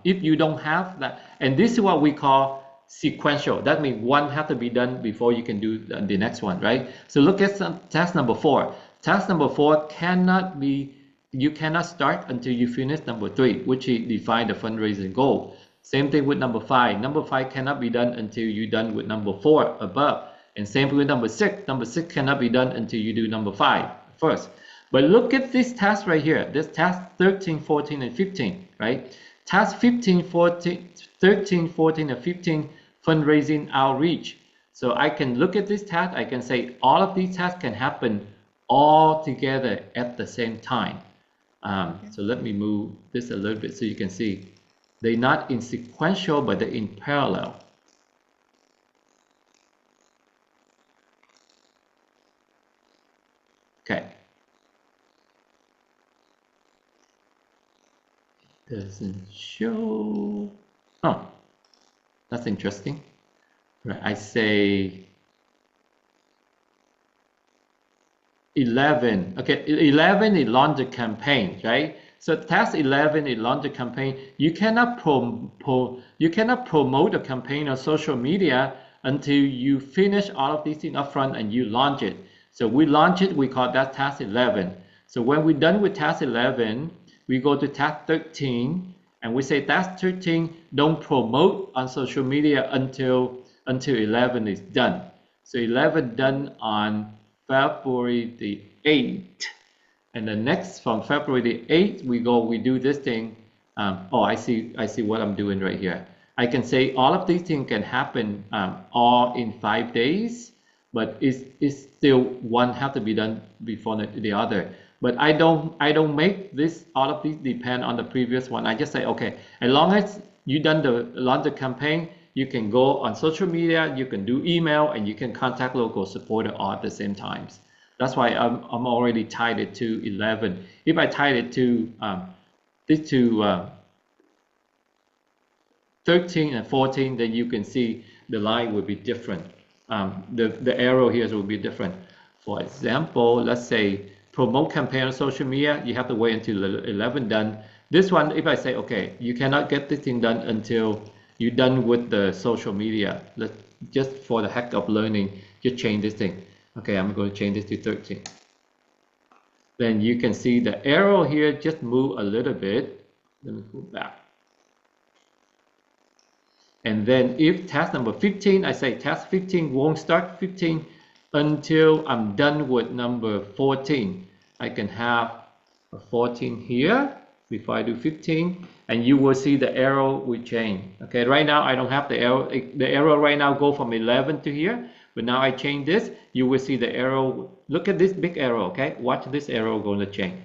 you don't have that, and this is what we call sequential. That means one has to be done before you can do the next one, right? So look at task number 4. Task number 4 cannot be. You cannot start until you finish number 3, which is define the fundraising goal. Same thing with number 5. Number 5 cannot be done until you're done with number 4 above. And same with number 6. Number 6 cannot be done until you do number 5 first. But look at this task right here. This task 13, 14, and 15, right? Task 15, 14, 13, 14, and 15, fundraising outreach. So I can look at this task. I can say all of these tasks can happen all together at the same time. So let me move this a little bit so you can see. They're not in sequential, but they're in parallel. Okay. Doesn't show. Oh, that's interesting. Right, I say 11. Okay, 11 is launch the campaign, right? So task 11 is launch the campaign. You cannot promote a campaign on social media until you finish all of these things up front and you launch it. So we launch it, we call that task 11. So when we're done with task 11, we go to task 13 and we say task 13 don't promote on social media until 11 is done. So 11 done on February the 8th. And the next from February the 8th, we do this thing. Oh, I see what I'm doing right here. I can say all of these things can happen all in 5 days, but it's still one have to be done before the other. But I don't make this all of these depend on the previous one. I just say, okay, as long as you done the launch campaign, you can go on social media, you can do email, and you can contact local supporter all at the same times. That's why I'm already tied it to 11. If I tied it to 13 and 14, then you can see the line will be different. The arrow here will be different. For example, let's say promote campaign on social media, you have to wait until 11 done. This one, if I say, okay, you cannot get this thing done until you're done with the social media. Just for the heck of learning, just change this thing. Okay, I'm going to change this to 13. Then you can see the arrow here just move a little bit. Let me go back. And then if task number 15, I say task 15 won't start 15 until I'm done with number 14. I can have a 14 here before I do 15, and you will see the arrow will change. Okay, right now I don't have the arrow. The arrow right now go from 11 to here, but now I change this. You will see the arrow. Look at this big arrow. Okay, watch this arrow going to change.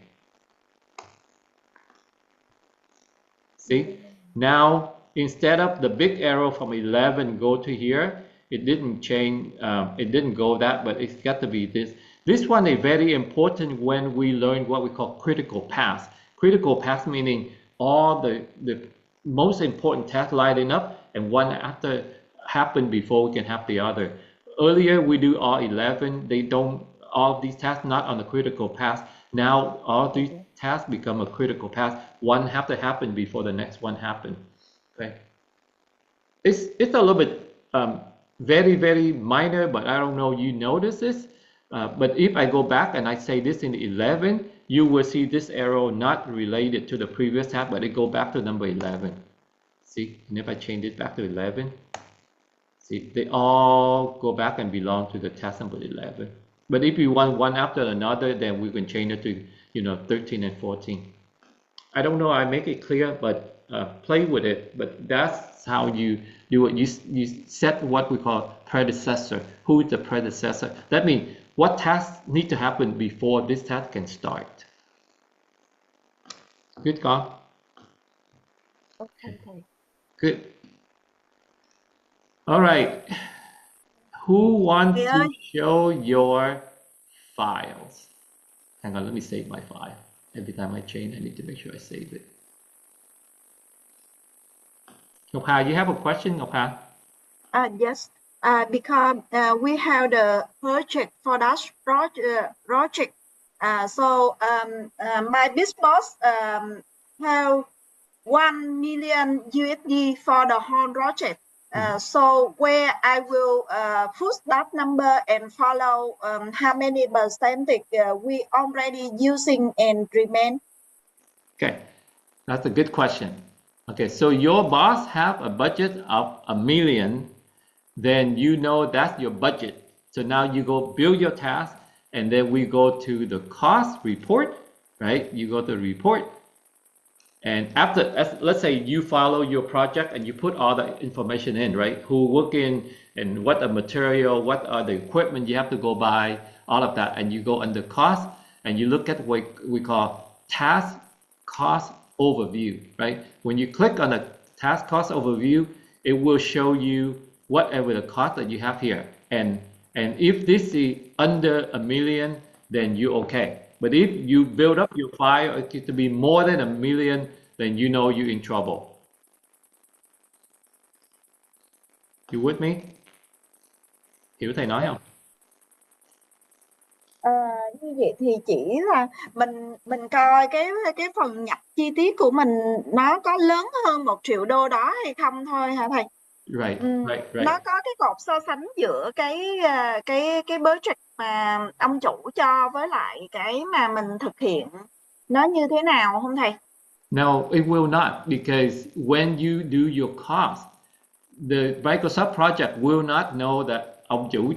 See, now instead of the big arrow from 11 go to here, it didn't change, it didn't go that, but it's got to be this. This one is very important when we learn what we call critical paths. Critical paths meaning all the most important tasks lining up and one after happen before we can have the other. Earlier we do all 11, they don't, all these tasks not on the critical path. Now all these tasks become a critical path. One have to happen before the next one happen. Okay. It's a little bit very, very minor, but I don't know you notice this. But if I go back and I say this in 11, you will see this arrow not related to the previous task, but it go back to number 11. See, and if I change it back to 11, see, they all go back and belong to the task number 11. But if you want one after another, then we can change it to, 13 and 14. I don't know, I make it clear, but play with it. But that's how you do it. You set what we call predecessor. Who is the predecessor? That means what tasks need to happen before this task can start. Good, Con? Okay. Good. All right. Who wants to show your files? Hang on, let me save my file. Every time I change, I need to make sure I save it. Ngọc Hà, you have a question, Ngọc Hà? Yes. Because we have the project for that project. So my business boss have 1 million USD for the whole project. So where I will push that number and follow how many percentage we already using and remain. Okay, that's a good question. Okay, so your boss have a budget of 1 million, then you know that's your budget. So now you go build your task, and then we go to the cost report, right? You go to report. And after, let's say you follow your project and you put all the information in, right? Who work in and what the material, what are the equipment you have to go buy, all of that. And you go under cost and you look at what we call task cost overview, right? When you click on the task cost overview, it will show you whatever the cost that you have here. And if this is under 1 million, then you're okay. But if you build up your file to be more than 1 million, then you know you're in trouble. You with me? Hiểu thầy nói không? Như vậy thì chỉ là mình coi cái phần nhập chi tiết của mình nó có lớn hơn 1 triệu đô đó hay không thôi hả thầy? Right. Nó có cái cột so sánh giữa cái budget mà ông chủ cho với lại cái mà mình thực hiện nó như thế nào không thầy? No, it will not, because when you do your cost, the Microsoft project will not know that ông chủ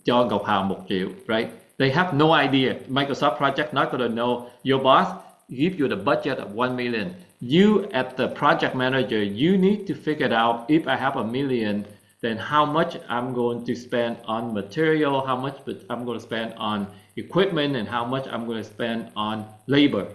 cho Ngọc Hà 1 triệu, right? They have no idea. Microsoft project not going to know. Your boss give you the budget of 1 million. You, as the project manager, you need to figure out, if I have 1 million, then how much I'm going to spend on material, how much I'm going to spend on equipment, and how much I'm going to spend on labor,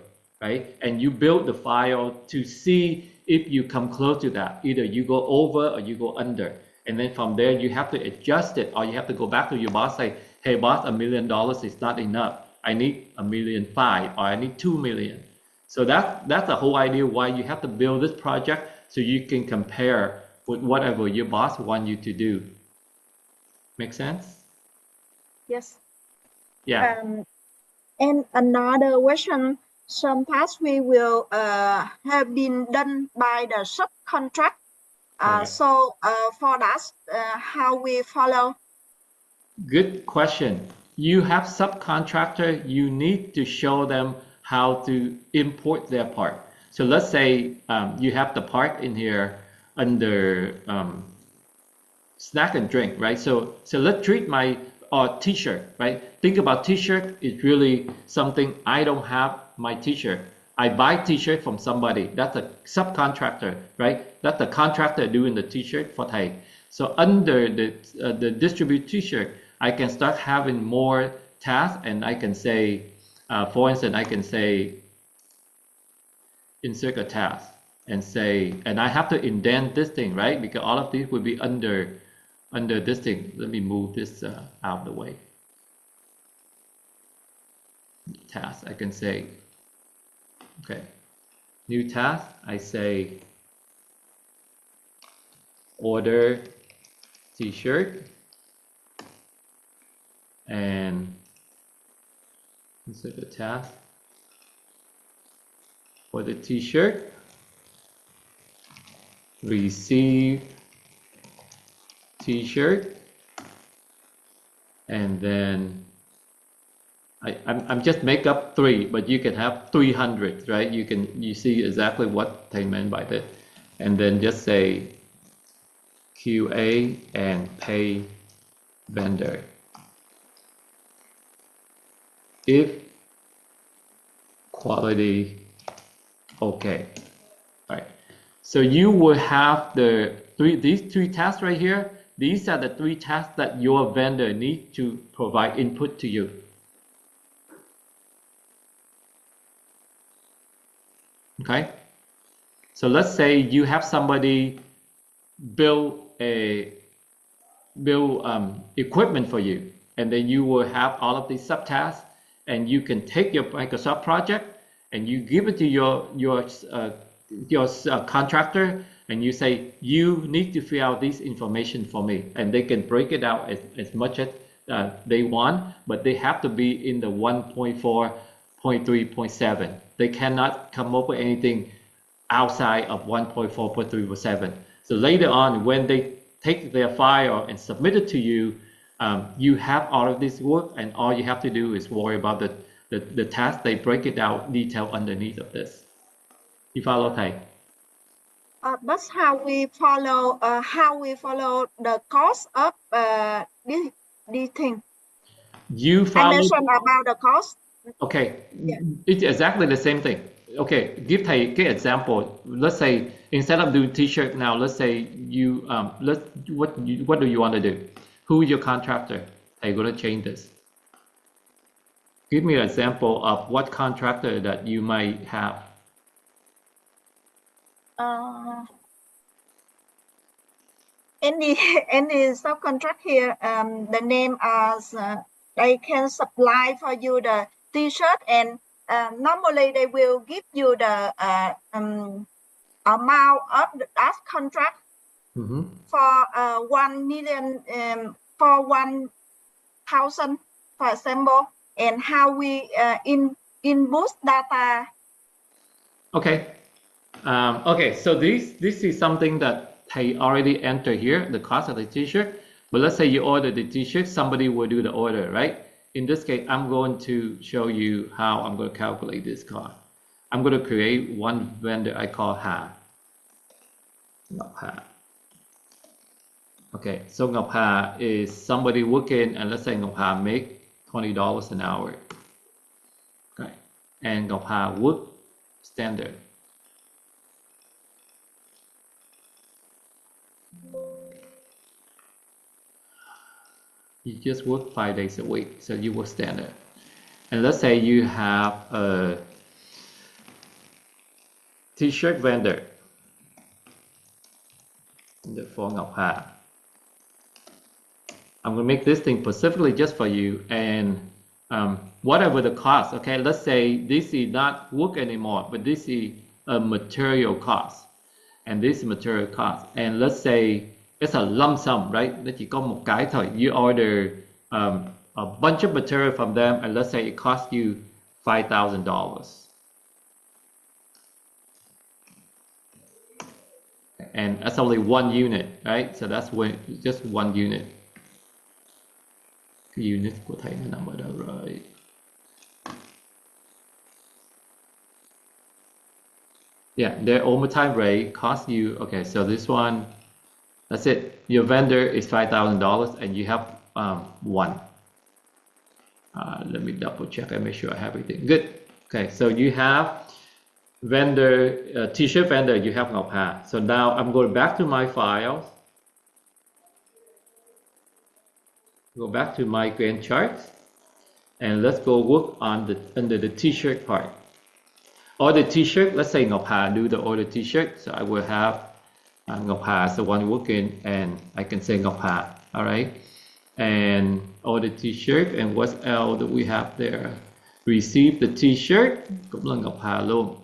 right? And you build the file to see if you come close to that. Either you go over or you go under. And then from there, you have to adjust it, or you have to go back to your boss, say, hey boss, $1 million is not enough. I need 1.5 million, or I need 2 million. So that's the whole idea why you have to build this project, so you can compare with whatever your boss wants you to do. Make sense? Yes. Yeah. And another question, some tasks we will have been done by the subcontract. Correct. So for that, how we follow? Good question. You have subcontractor, you need to show them how to import their part. So let's say you have the part in here under snack and drink, right? So let's treat my t-shirt, right? Think about t-shirt is really something I don't have my t-shirt. I buy t-shirt from somebody. That's a subcontractor, right? That's the contractor doing the t-shirt for thầy. So under the distribute t-shirt, I can start having more tasks, and I can say, for instance, I can say insert a task and say, and I have to indent this thing, right? Because all of these will be under this thing. Let me move this out of the way. Task, I can say, okay, new task, I say order t-shirt and insert the task for the t-shirt, receive t-shirt, and then I'm just make up 3, but you can have 300, right? You see exactly what they meant by that, and then just say QA and pay vendor. If quality okay, all right. So you will have these 3 tasks right here. These are the 3 tasks that your vendor need to provide input to you. Okay, so let's say you have somebody build equipment for you, and then you will have all of these subtasks, and you can take your Microsoft project and you give it to your contractor, and you say you need to fill out this information for me, and they can break it out as much as they want, but they have to be in the 1.4, 0.3, 0.7. They cannot come up with anything outside of 1.4, 0.3, So later on, when they take their file and submit it to you, you have all of this work, and all you have to do is worry about the task. They break it out detail underneath of this. You follow, thầy? That's how we follow the cost of this thing. You follow. I mentioned about the cost. Okay, yeah. It's exactly the same thing. Okay, give thầy cái example. Let's say instead of doing t-shirt now, let's say you what do you want to do? Who is your contractor? Thầy gonna change this. Give me an example of what contractor that you might have. Any subcontract here, the name as they can supply for you the t-shirt, and normally they will give you the amount of that contract for 1 million, for 1,000, for example, and how we input data. Okay. Okay, so this is something that they already enter here, the cost of the t-shirt. But let's say you order the t-shirt, somebody will do the order, right? In this case, I'm going to show you how I'm going to calculate this cost. I'm going to create one vendor I call Hà. Ngọc Hà. Okay, so Ngọc Hà is somebody working, and let's say Ngọc Hà make $20 an hour. Okay, and Ngọc Hà work standard. You just work 5 days a week, so you work standard. And let's say you have a t-shirt vendor for Ngọc Hà. I'm going to make this thing specifically just for you, and whatever the cost, okay, let's say this is not work anymore, but this is a material cost, and this is material cost, and let's say it's a lump sum, right? Nó chỉ có một cái thôi. You order a bunch of material from them, and let's say it costs you $5,000. And that's only one unit, right? So that's when just one unit. Cái unit của thầy nó nằm ở đâu rồi? Yeah, their overtime rate costs you, okay, so this one, that's it. Your vendor is $5,000 and you have one. Let me double check and make sure I have everything. Good. Okay, so you have vendor, t-shirt vendor, you have Ngọc Hà. So now I'm going back to my files. Go back to my Gantt charts. And let's go work on under the t-shirt part. Order t-shirt, let's say Ngọc Hà do the order t-shirt. So I will have Ngọc Hà is the one working, and I can say Ngọc Hà, all right? And order t-shirt, and what else do we have there? Receive the t-shirt, cũng là Ngọc Hà luôn.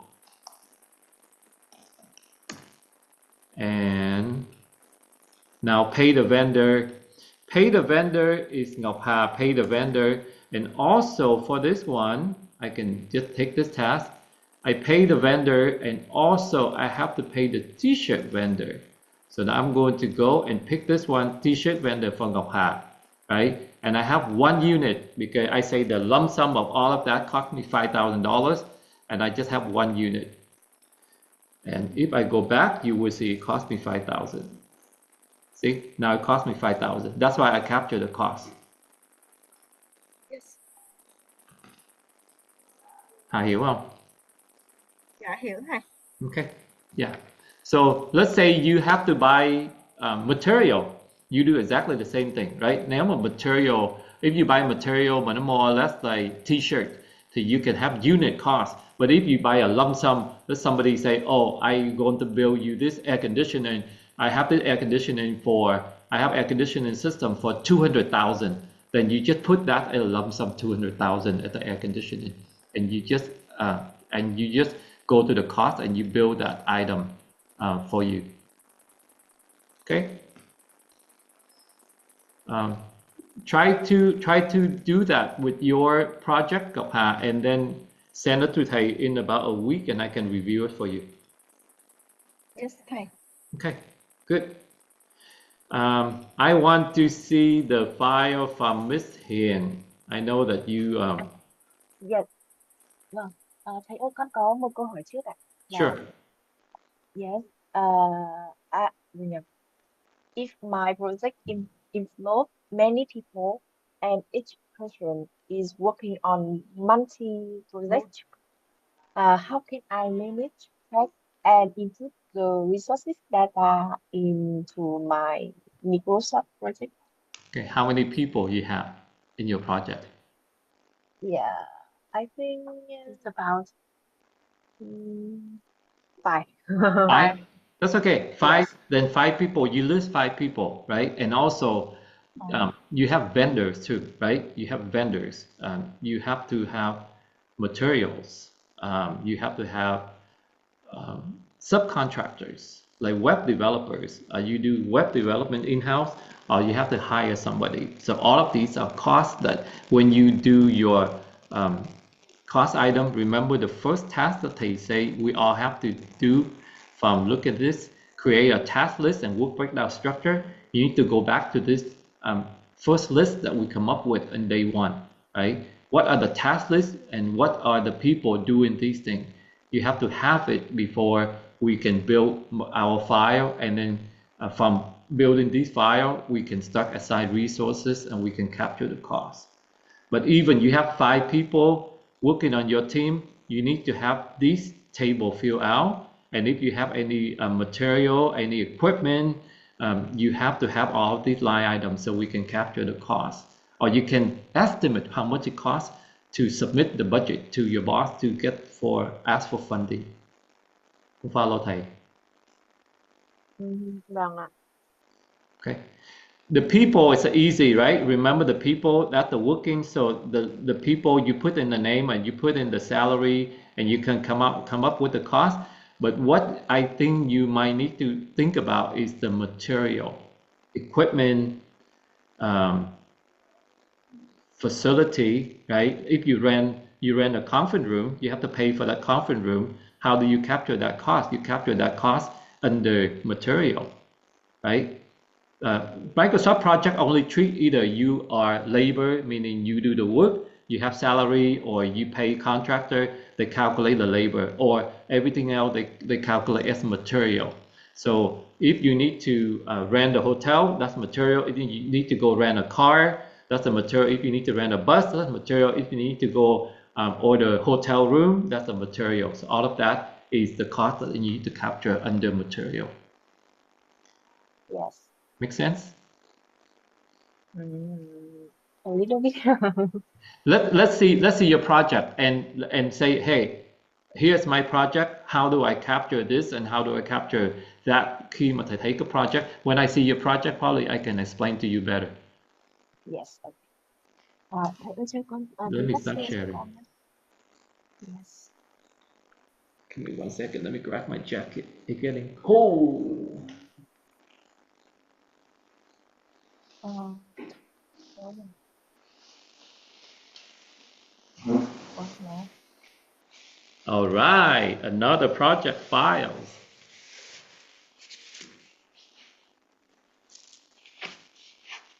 And now pay the vendor. Pay the vendor is Ngọc Hà, pay the vendor. And also for this one, I can just take this task. I pay the vendor, and also I have to pay the t-shirt vendor. So now I'm going to go and pick this one, t-shirt vendor for Ngọc Hà, right? And I have one unit because I say the lump sum of all of that cost me $5,000, and I just have one unit. And if I go back, you will see it cost me 5,000. See, now it cost me 5,000. That's why I capture the cost. Yes. Hà hiểu không? Dạ hiểu thầy. Okay, yeah. So let's say you have to buy material. You do exactly the same thing, right? Nếu mà material, if you buy material but more or less like t-shirt, thì you can have unit cost. But if you buy a lump sum, let somebody say, oh, I'm going to build you this air conditioning. I have the air conditioning system for 200,000. Then you just put that in a lump sum 200,000 at the air conditioning, and you just go to the cost and you build that item for you. Okay. Try to do that with your project, Ngọc Hà, and then send it to thầy in about a week, and I can review it for you. Yes, thầy. Okay, good. I want to see the file from Miss Hiền. I know that you. Yes. Vâng. Thầy ơi, con có một câu hỏi trước ạ. Sure. Yes. If my project involves many people and each person is working on multi-projects, how can I manage, track, and input the resources data into my Microsoft project? Okay, how many people you have in your project? Yeah, I think it's about 5. 5? That's okay. 5, Yes. then 5 people, you list 5 people, right? And also you have vendors too, right? You have vendors. You have to have materials. You have to have subcontractors, like web developers. You do web development in-house, or you have to hire somebody. So all of these are costs that when you do your cost item, remember the first task that they say we all have to do from look at this, create a task list and work breakdown structure. You need to go back to this first list that we come up with on day one, right? What are the task lists and what are the people doing these things? You have to have it before we can build our file, and then from building this file, we can start assign resources and we can capture the cost. But even you have 5 people working on your team, you need to have this table filled out. And if you have any material, any equipment, you have to have all of these line items so we can capture the cost. Or you can estimate how much it costs to submit the budget to your boss to ask for funding. Follow thầy. Vâng ạ. Okay. The people is easy, right? Remember the people that are working. So the people, you put in the name and you put in the salary, and you can come up with the cost. But what I think you might need to think about is the material, equipment, facility, right? If you rent a conference room, you have to pay for that conference room. How do you capture that cost? You capture that cost under material, right? Microsoft project only treat either you are labor, meaning you do the work, you have salary, or you pay contractor, they calculate the labor, or everything else they calculate as material. So if you need to rent a hotel, that's material. If you need to go rent a car, that's the material. If you need to rent a bus, that's material. If you need to go order a hotel room, that's the material. So all of that is the cost that you need to capture under material. Yes. Make sense? A little bit. Let's see your project and say, hey, here's my project. How do I capture this and how do I capture that? Khi mà thầy thấy cái project, when I see your project, probably I can explain to you better. Yes. Okay. Thầy ơi cho con Let me tắt start share cho sharing. con nhé. Yes. Give me 1 second. Let me grab my jacket. It's getting cold. No. All right, another project files.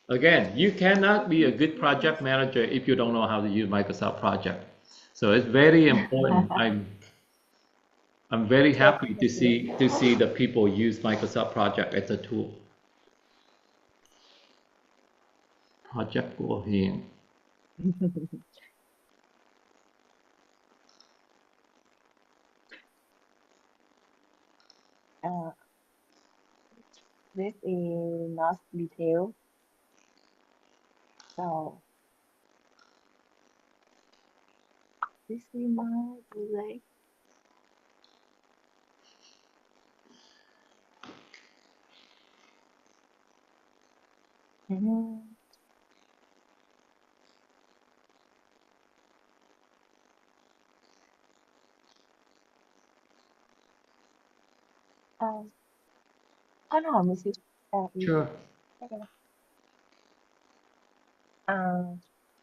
Again, you cannot be a good project manager if you don't know how to use Microsoft Project. So it's very important. I'm very happy to see the people use Microsoft Project as a tool. Project của Hiền. This is not detailed. So this is my project. Con hỏi một xíu. Sure.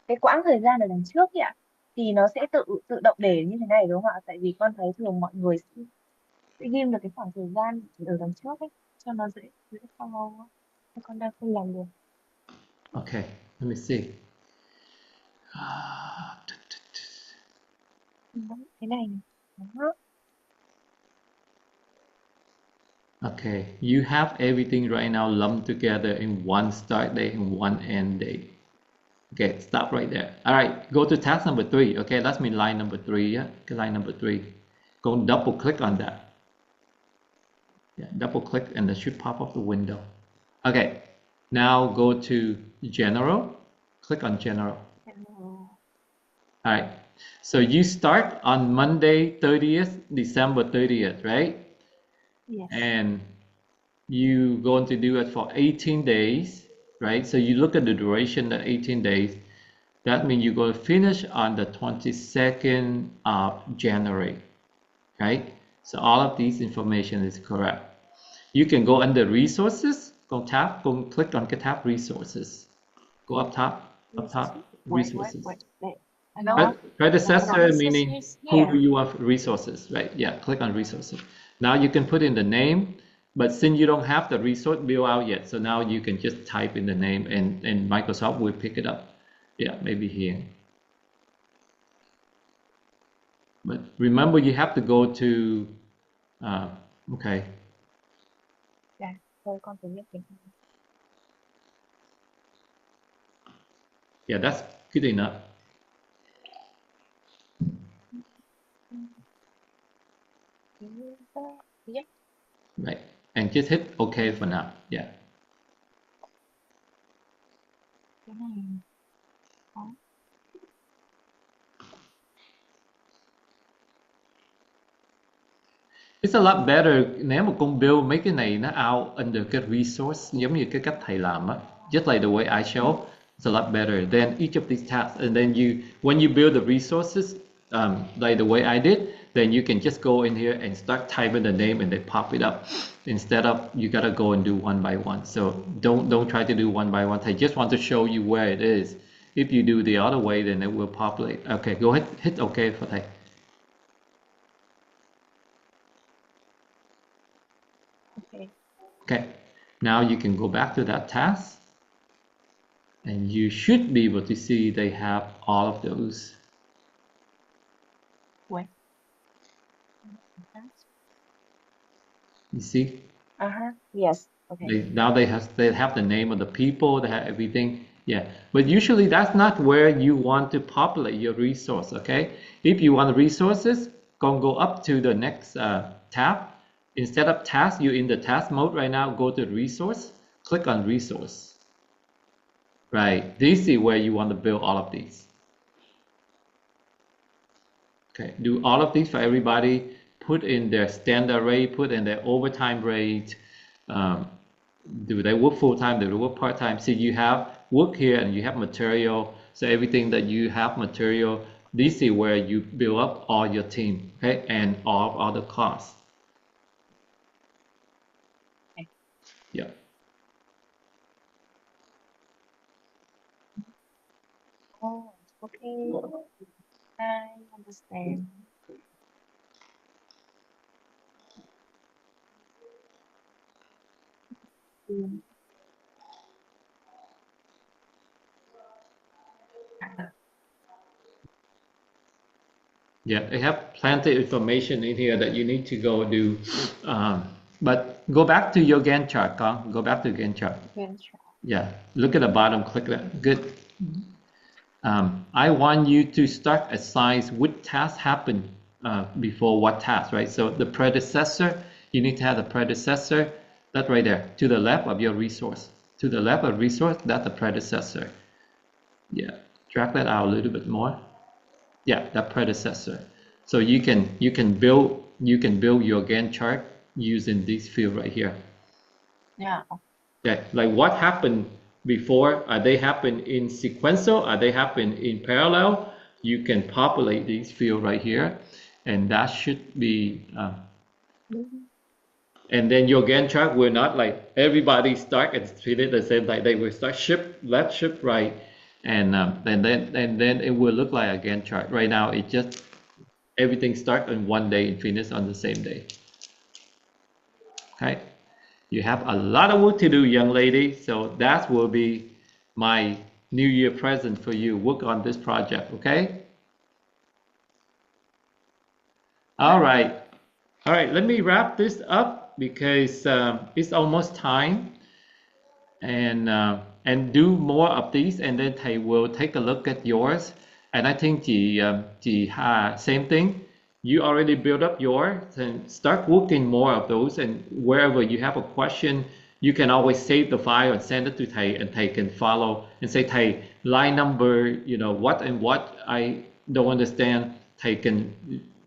Cái quãng thời gian ở đằng trước ấy ạ, thì nó sẽ tự động để như thế này đúng không ạ? Tại vì con thấy thường mọi người sẽ ghim được cái khoảng thời gian ở đằng trước ấy cho nó dễ follow. Con đang không làm được. Okay, let me see. Thế này. Đó. Okay, you have everything right now lumped together in one start date and one end date. Okay, stop right there. All right, go to task number 3. Okay, that's mean line number 3. Yeah, okay, line number 3. Go and double click on that. Yeah, double click and it should pop up the window. Okay, now go to general. Click on general. All right, so you start on Monday 30th, December 30th, right? Yes. And you going to do it for 18 days, right? So you look at the duration of 18 days. That means you're going to finish on the 22nd of January, right? So all of these information is correct. You can go under resources, go click on cái tab resources. Go up top, resources. Wait. Predecessor meaning who you have resources, right? Yeah, click on resources. Now you can put in the name, but since you don't have the resource built out yet, so now you can just type in the name and Microsoft will pick it up. Yeah, maybe here. But remember, you have to go to, okay. Dạ, thôi con thử viết cái. Yeah, that's good enough. Yeah. Right, and just hit OK for now. Yeah. Cái này có. It's a lot better nếu mà con build mấy cái này nó out under cái resource giống như cái cách thầy làm á. Just like the way I show, it's a lot better than each of these tabs. And then when you build the resources, like the way I did, then you can just go in here and start typing the name and they pop it up. Instead of you gotta go and do one by one. So don't try to do one by one. I just want to show you where it is. If you do the other way, then it will populate. Okay, go ahead, hit OK for thầy. Okay. Okay, now you can go back to that task, and you should be able to see they have all of those. Wait. You see? Yes. Okay. Now they have the name of the people, they have everything. Yeah, but usually that's not where you want to populate your resource. Okay, if you want resources, go up to the next tab. Instead of task, you're in the task mode right now. Go to resource, click on resource. Right, this is where you want to build all of these. Okay, do all of these for everybody. Put in their standard rate, put in their overtime rate. Do they work full-time, do they work part-time? See, you have work here and you have material. So everything that you have material, this is where you build up all your team, okay, and all other costs. Okay. Yeah. Oh, okay. I understand. Yeah, they have plenty of information in here that you need to go do. But go back to your Gantt chart, Kong. Go back to Gantt chart. Yeah, look at the bottom, click that. Good. I want you to start assign which task happened before what task, right? So the predecessor, you need to have the predecessor, that right there, to the left of your resource. To the left of resource, that's the predecessor. Yeah, drag that out a little bit more. Yeah, that predecessor. So you can build your Gantt chart using this field right here. Yeah. Yeah, like what happened before? Are they happen in sequential? Are they happen in parallel? You can populate these fields right here, and that should be. And then your Gantt chart will not like everybody start and finish the same time. They will start shift left, shift right, and then it will look like a Gantt chart. Right now, it just everything start on one day and finish on the same day. Okay, you have a lot of work to do, young lady. So that will be my New Year present for you. Work on this project, okay? All right. All right, let me wrap this up because it's almost time, and do more of these, and then thầy will take a look at yours. And I think chị Hà, same thing. You already built up yours, and start working more of those. And wherever you have a question, you can always save the file and send it to thầy, and thầy can follow and say, thầy, line number, what and what I don't understand, thầy can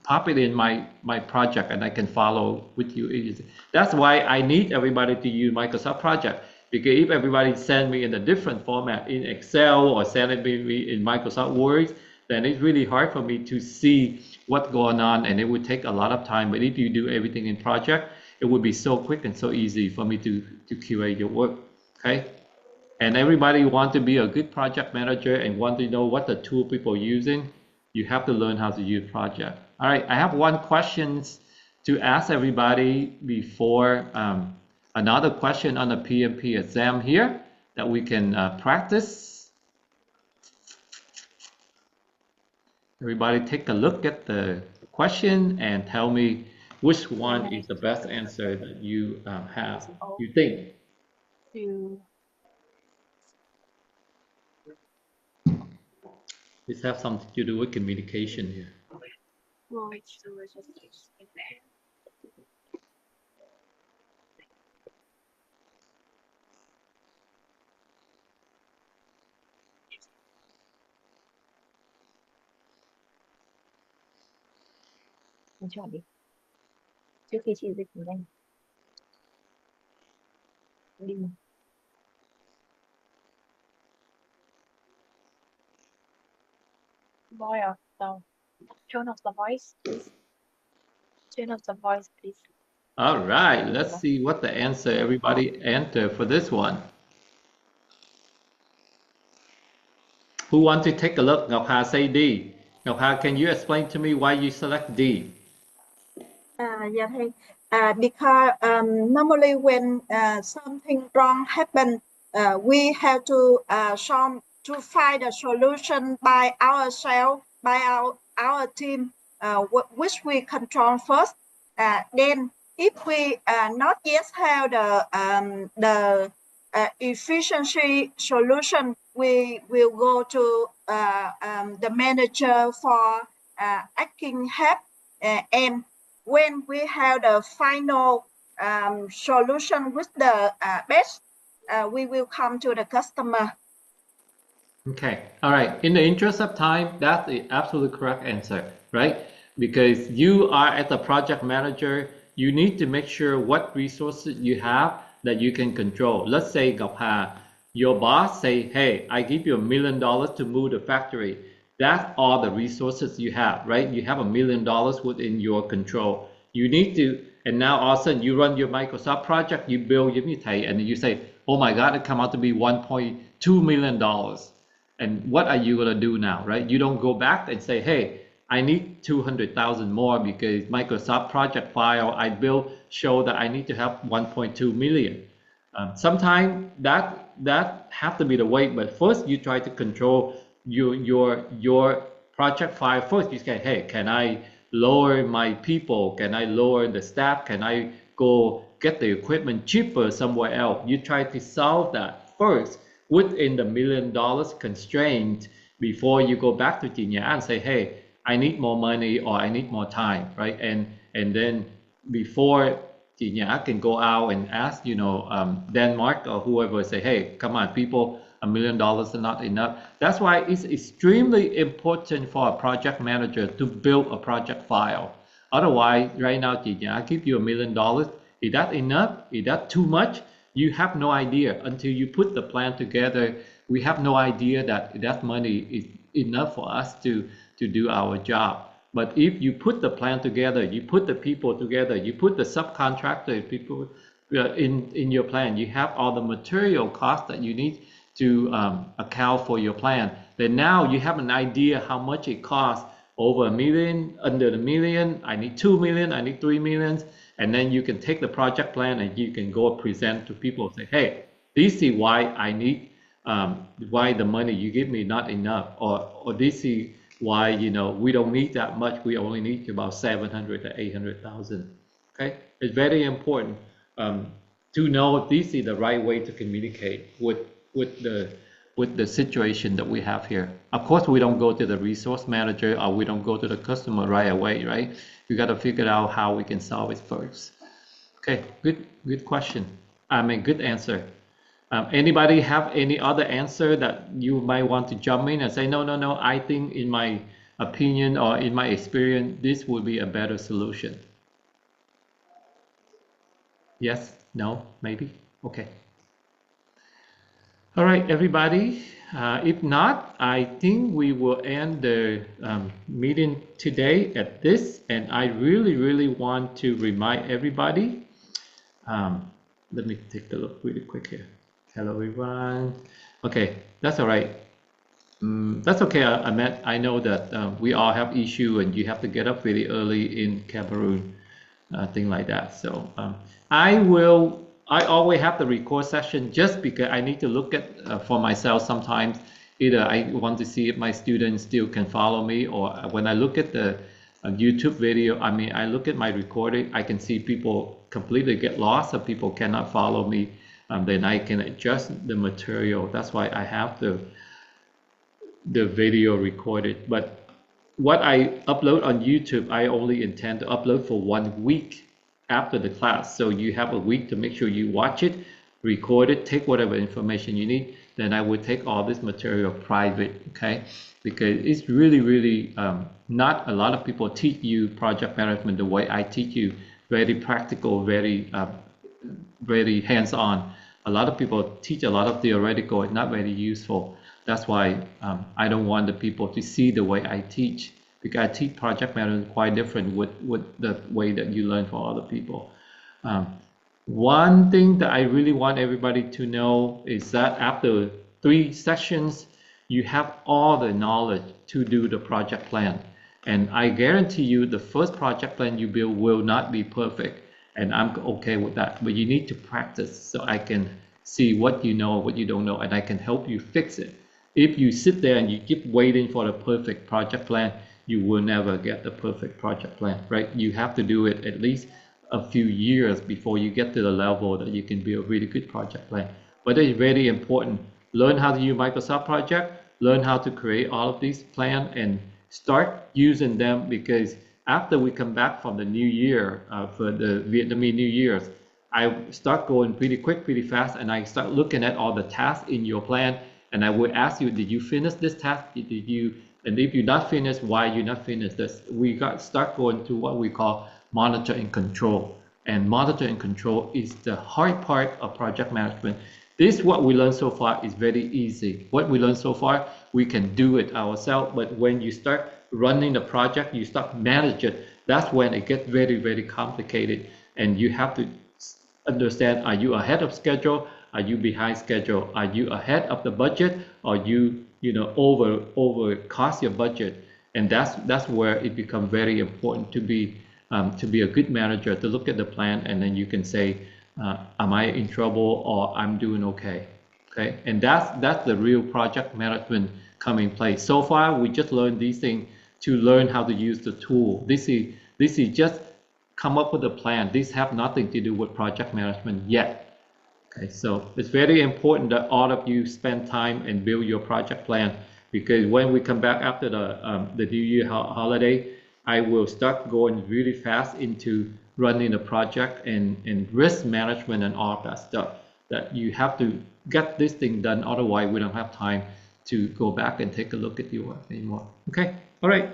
pop it in my project, and I can follow with you. That's why I need everybody to use Microsoft Project, because if everybody send me in a different format in Excel or send it me in Microsoft Word, then it's really hard for me to see what's going on, and it would take a lot of time. But if you do everything in project, it would be so quick and so easy for me to curate your work. Okay. And everybody want to be a good project manager and want to know what the tool people are using. You have to learn how to use project. All right, I have one question to ask everybody before another question on the PMP exam here that we can practice. Everybody take a look at the question and tell me which one is the best answer that you have, you think. This has something to do with communication here. Mình chọn đi. Trước khi chị dịch nhanh. Đi. Boy of the tone of the voice, please. Tone of the voice, please. All right, let's see what the answer everybody enter for this one. Who want to take a look? Ngọc Hà say D. Ngọc Hà, can you explain to me why you select D? Yeah, thầy. Because normally when something wrong happen, we have to find a solution by ourselves, by our team, which we control first. Then, if we not yet have the efficiency solution, we will go to the manager for asking help, and when we have the final solution with the best, we will come to the customer. Okay, all right. In the interest of time, that's the absolute correct answer, right? Because you are as a project manager, you need to make sure what resources you have that you can control. Let's say, Ngọc Hà, your boss say, hey, I give you $1 million to move the factory. That's all the resources you have, right? You have $1 million within your control. You need to, and now all of a sudden you run your Microsoft project, you build your and you say, oh my God, it come out to be $1.2 million. And what are you going to do now, right? You don't go back and say, hey, I need 200,000 more because Microsoft project file I built show that I need to have 1.2 million. Sometimes that have to be the way, but first you try to control your project file first. You say, hey, can I lower my people? Can I lower the staff? Can I go get the equipment cheaper somewhere else? You try to solve that first within the $1 million constraint before you go back to Chị Nhã and say, hey, I need more money or I need more time, right? And then before Chị Nhã can go out and ask, Denmark or whoever, say, hey, come on, people, $1 million is not enough. That's why it's extremely important for a project manager to build a project file. Otherwise, right now, Chị Nhã give you $1 million. Is that enough? Is that too much? You have no idea until you put the plan together. We have no idea that money is enough for us to do our job. But if you put the plan together, you put the people together, you put the subcontractor people in your plan, you have all the material costs that you need to account for your plan. Then now you have an idea how much it costs. Over $1 million, under the $1 million, I need $2 million, I need $3 million. And then you can take the project plan and you can go present to people and say, hey, this is why I need, why the money you give me not enough, or this is why, we don't need that much. We only need about 700 to 800,000. Okay, it's very important to know this is the right way to communicate with the situation that we have here. Of course, we don't go to the resource manager or we don't go to the customer right away, right? We got to figure out how we can solve it first. Okay, good question. Good answer. Anybody have any other answer that you might want to jump in and say, no, I think in my opinion or in my experience, this would be a better solution? Yes, no, maybe? Okay. All right, everybody. If not, I think we will end the meeting today at this. And I really want to remind everybody. Let me take a look really quick here. Hello, everyone. Okay, that's all right. That's okay, Ahmed. I know that we all have issue and you have to get up really early in Cameroon, thing like that. So I always have the record session just because I need to look at for myself sometimes. Either I want to see if my students still can follow me, or when I look at the YouTube video, I look at my recording, I can see people completely get lost, or people cannot follow me. Then I can adjust the material. That's why I have the video recorded. But what I upload on YouTube, I only intend to upload for 1 week after the class. So you have a week to make sure you watch it, record it, take whatever information you need. Then I would take all this material private, okay? Because it's really not a lot of people teach you project management the way I teach you, very practical, very hands-on. A lot of people teach a lot of theoretical, it's not very useful. That's why I don't want the people to see the way I teach, because I teach project management quite different with the way that you learn for other people. One thing that I really want everybody to know is that after 3 sessions, you have all the knowledge to do the project plan. And I guarantee you the first project plan you build will not be perfect. And I'm okay with that. But you need to practice so I can see what you know, what you don't know, and I can help you fix it. If you sit there and you keep waiting for the perfect project plan, you will never get the perfect project plan, right? You have to do it at least a few years before you get to the level that you can build a really good project plan. But it's very important. Learn how to use Microsoft Project, learn how to create all of these plans, and start using them, because after we come back from the new year, for the Vietnamese New Year's, I start going pretty quick, pretty fast, and I start looking at all the tasks in your plan, and I will ask you, did you finish this task? Did you, and if you're not finished, why you not finished this? We got start going to what we call monitor and control. And monitor and control is the hard part of project management. This, what we learned so far, is very easy. What we learned so far, we can do it ourselves, but when you start running the project, you start manage it, that's when it gets very, very complicated. And you have to understand, are you ahead of schedule? Are you behind schedule? Are you ahead of the budget? Or you know, over cost your budget? And that's where it becomes very important to be a good manager, to look at the plan, and then you can say, am I in trouble or I'm doing okay? Okay, and that's the real project management come in place. So far, we just learned these things to learn how to use the tool. This is just come up with a plan. This have nothing to do with project management yet. Okay, so it's very important that all of you spend time and build your project plan, because when we come back after the New Year holiday, I will start going really fast into running a project and risk management and all of that stuff, that you have to get this thing done. Otherwise, we don't have time to go back and take a look at your work anymore. Okay, all right.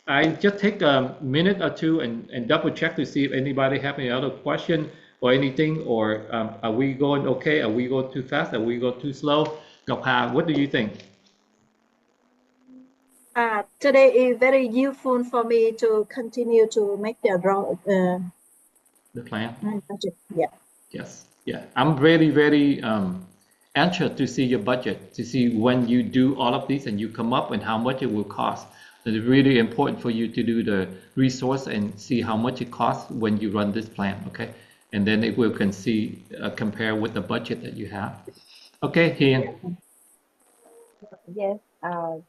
I just take a minute or two and double check to see if anybody have any other question or anything, or are we going okay? Are we going too fast? Are we going too slow? Ngọc Hà, what do you think? Today is very useful for me to continue to make the plan. Budget. Yeah. Yes. Yeah. I'm very, very anxious to see your budget, to see when you do all of these and you come up and how much it will cost. It's really important for you to do the resource and see how much it costs when you run this plan. Okay. And then it will can see compare with the budget that you have. Okay, Hiền. Yes,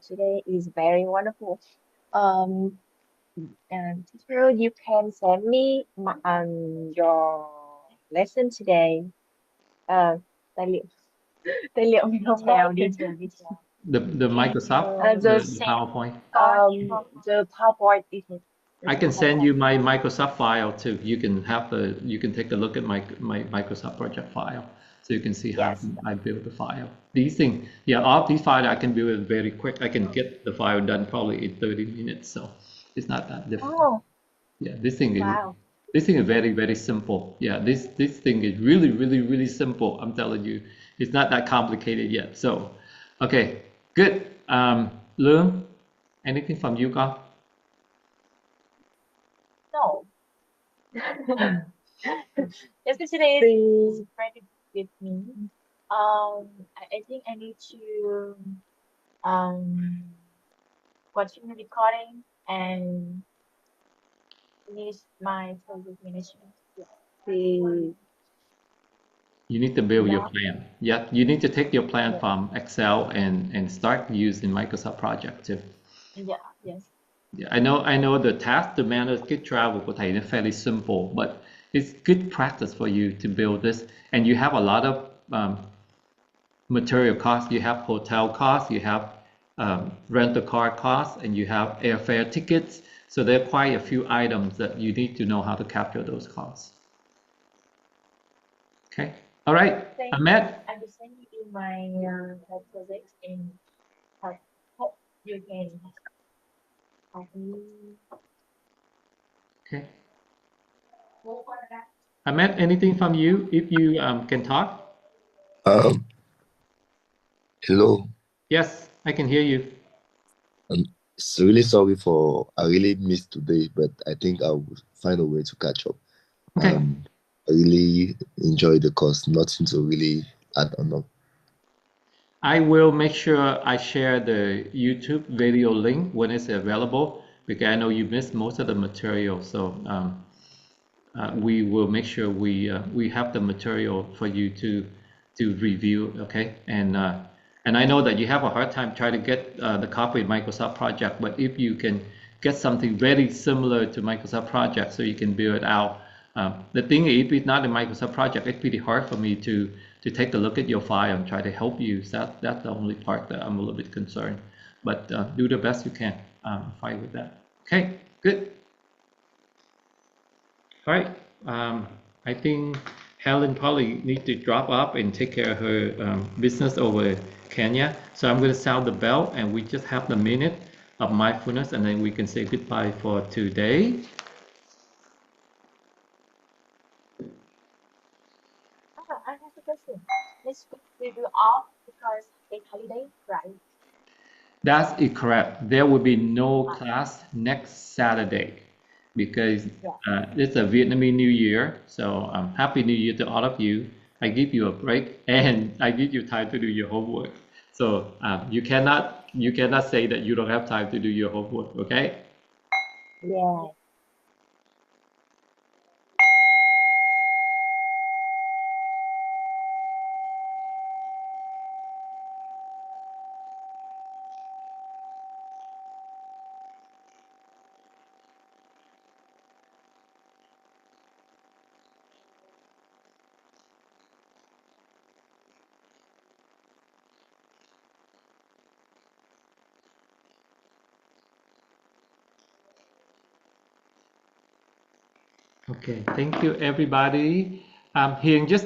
today is very wonderful. And teacher, you can send me your lesson today. Tài liệu mình không nói. The Microsoft, the PowerPoint. The PowerPoint is it? I can send you my Microsoft file too. You can have you can take a look at my Microsoft project file, so you can see how I build the file. These things, yeah, all of these files I can build it very quick. I can get the file done probably in 30 minutes, so it's not that difficult. Oh. Yeah, this thing is very, very simple. Yeah, this thing is really, really, really simple. I'm telling you, it's not that complicated yet. So, okay, good. Lương, anything from you, con? No. Yesterday is very with me. I think I need to continue recording and finish my project management. You need to build your plan. Yeah, you need to take your plan from Excel and start using Microsoft Project too. Yeah, yes. Yeah, I know the task to manage good travel của thầy is fairly simple, but it's good practice for you to build this. And you have a lot of material costs. You have hotel costs, you have rental car costs, and you have airfare tickets. So there are quite a few items that you need to know how to capture those costs. Okay, all right, Ahmed. I will send you my projects and hope you can. Okay. Ahmed, anything from you? If you can talk. Hello. Yes, I can hear you. I'm really sorry I really missed today, but I think I will find a way to catch up. Okay. I really enjoyed the course. Nothing to really add on. I will make sure I share the YouTube video link when it's available because I know you missed most of the material. So we will make sure we have the material for you to review. Okay, and I know that you have a hard time trying to get the copy of Microsoft Project, but if you can get something very similar to Microsoft Project, so you can build it out. The thing is, if it's not a Microsoft Project, it's pretty hard for me to take a look at your file and try to help you. So that's the only part that I'm a little bit concerned. But do the best you can. Fine with that. Okay, good. All right. I think Helen probably needs to drop off and take care of her business over Kenya. So I'm going to sound the bell and we just have the minute of mindfulness and then we can say goodbye for today. I have a question. Next week we will off because it's holiday, right? That's correct. There will be no class next Saturday because it's a Vietnamese New Year. So Happy New Year to all of you. I give you a break and I give you time to do your homework. So you cannot say that you don't have time to do your homework. Okay? Yeah. Okay. Thank you, everybody. Hiền, just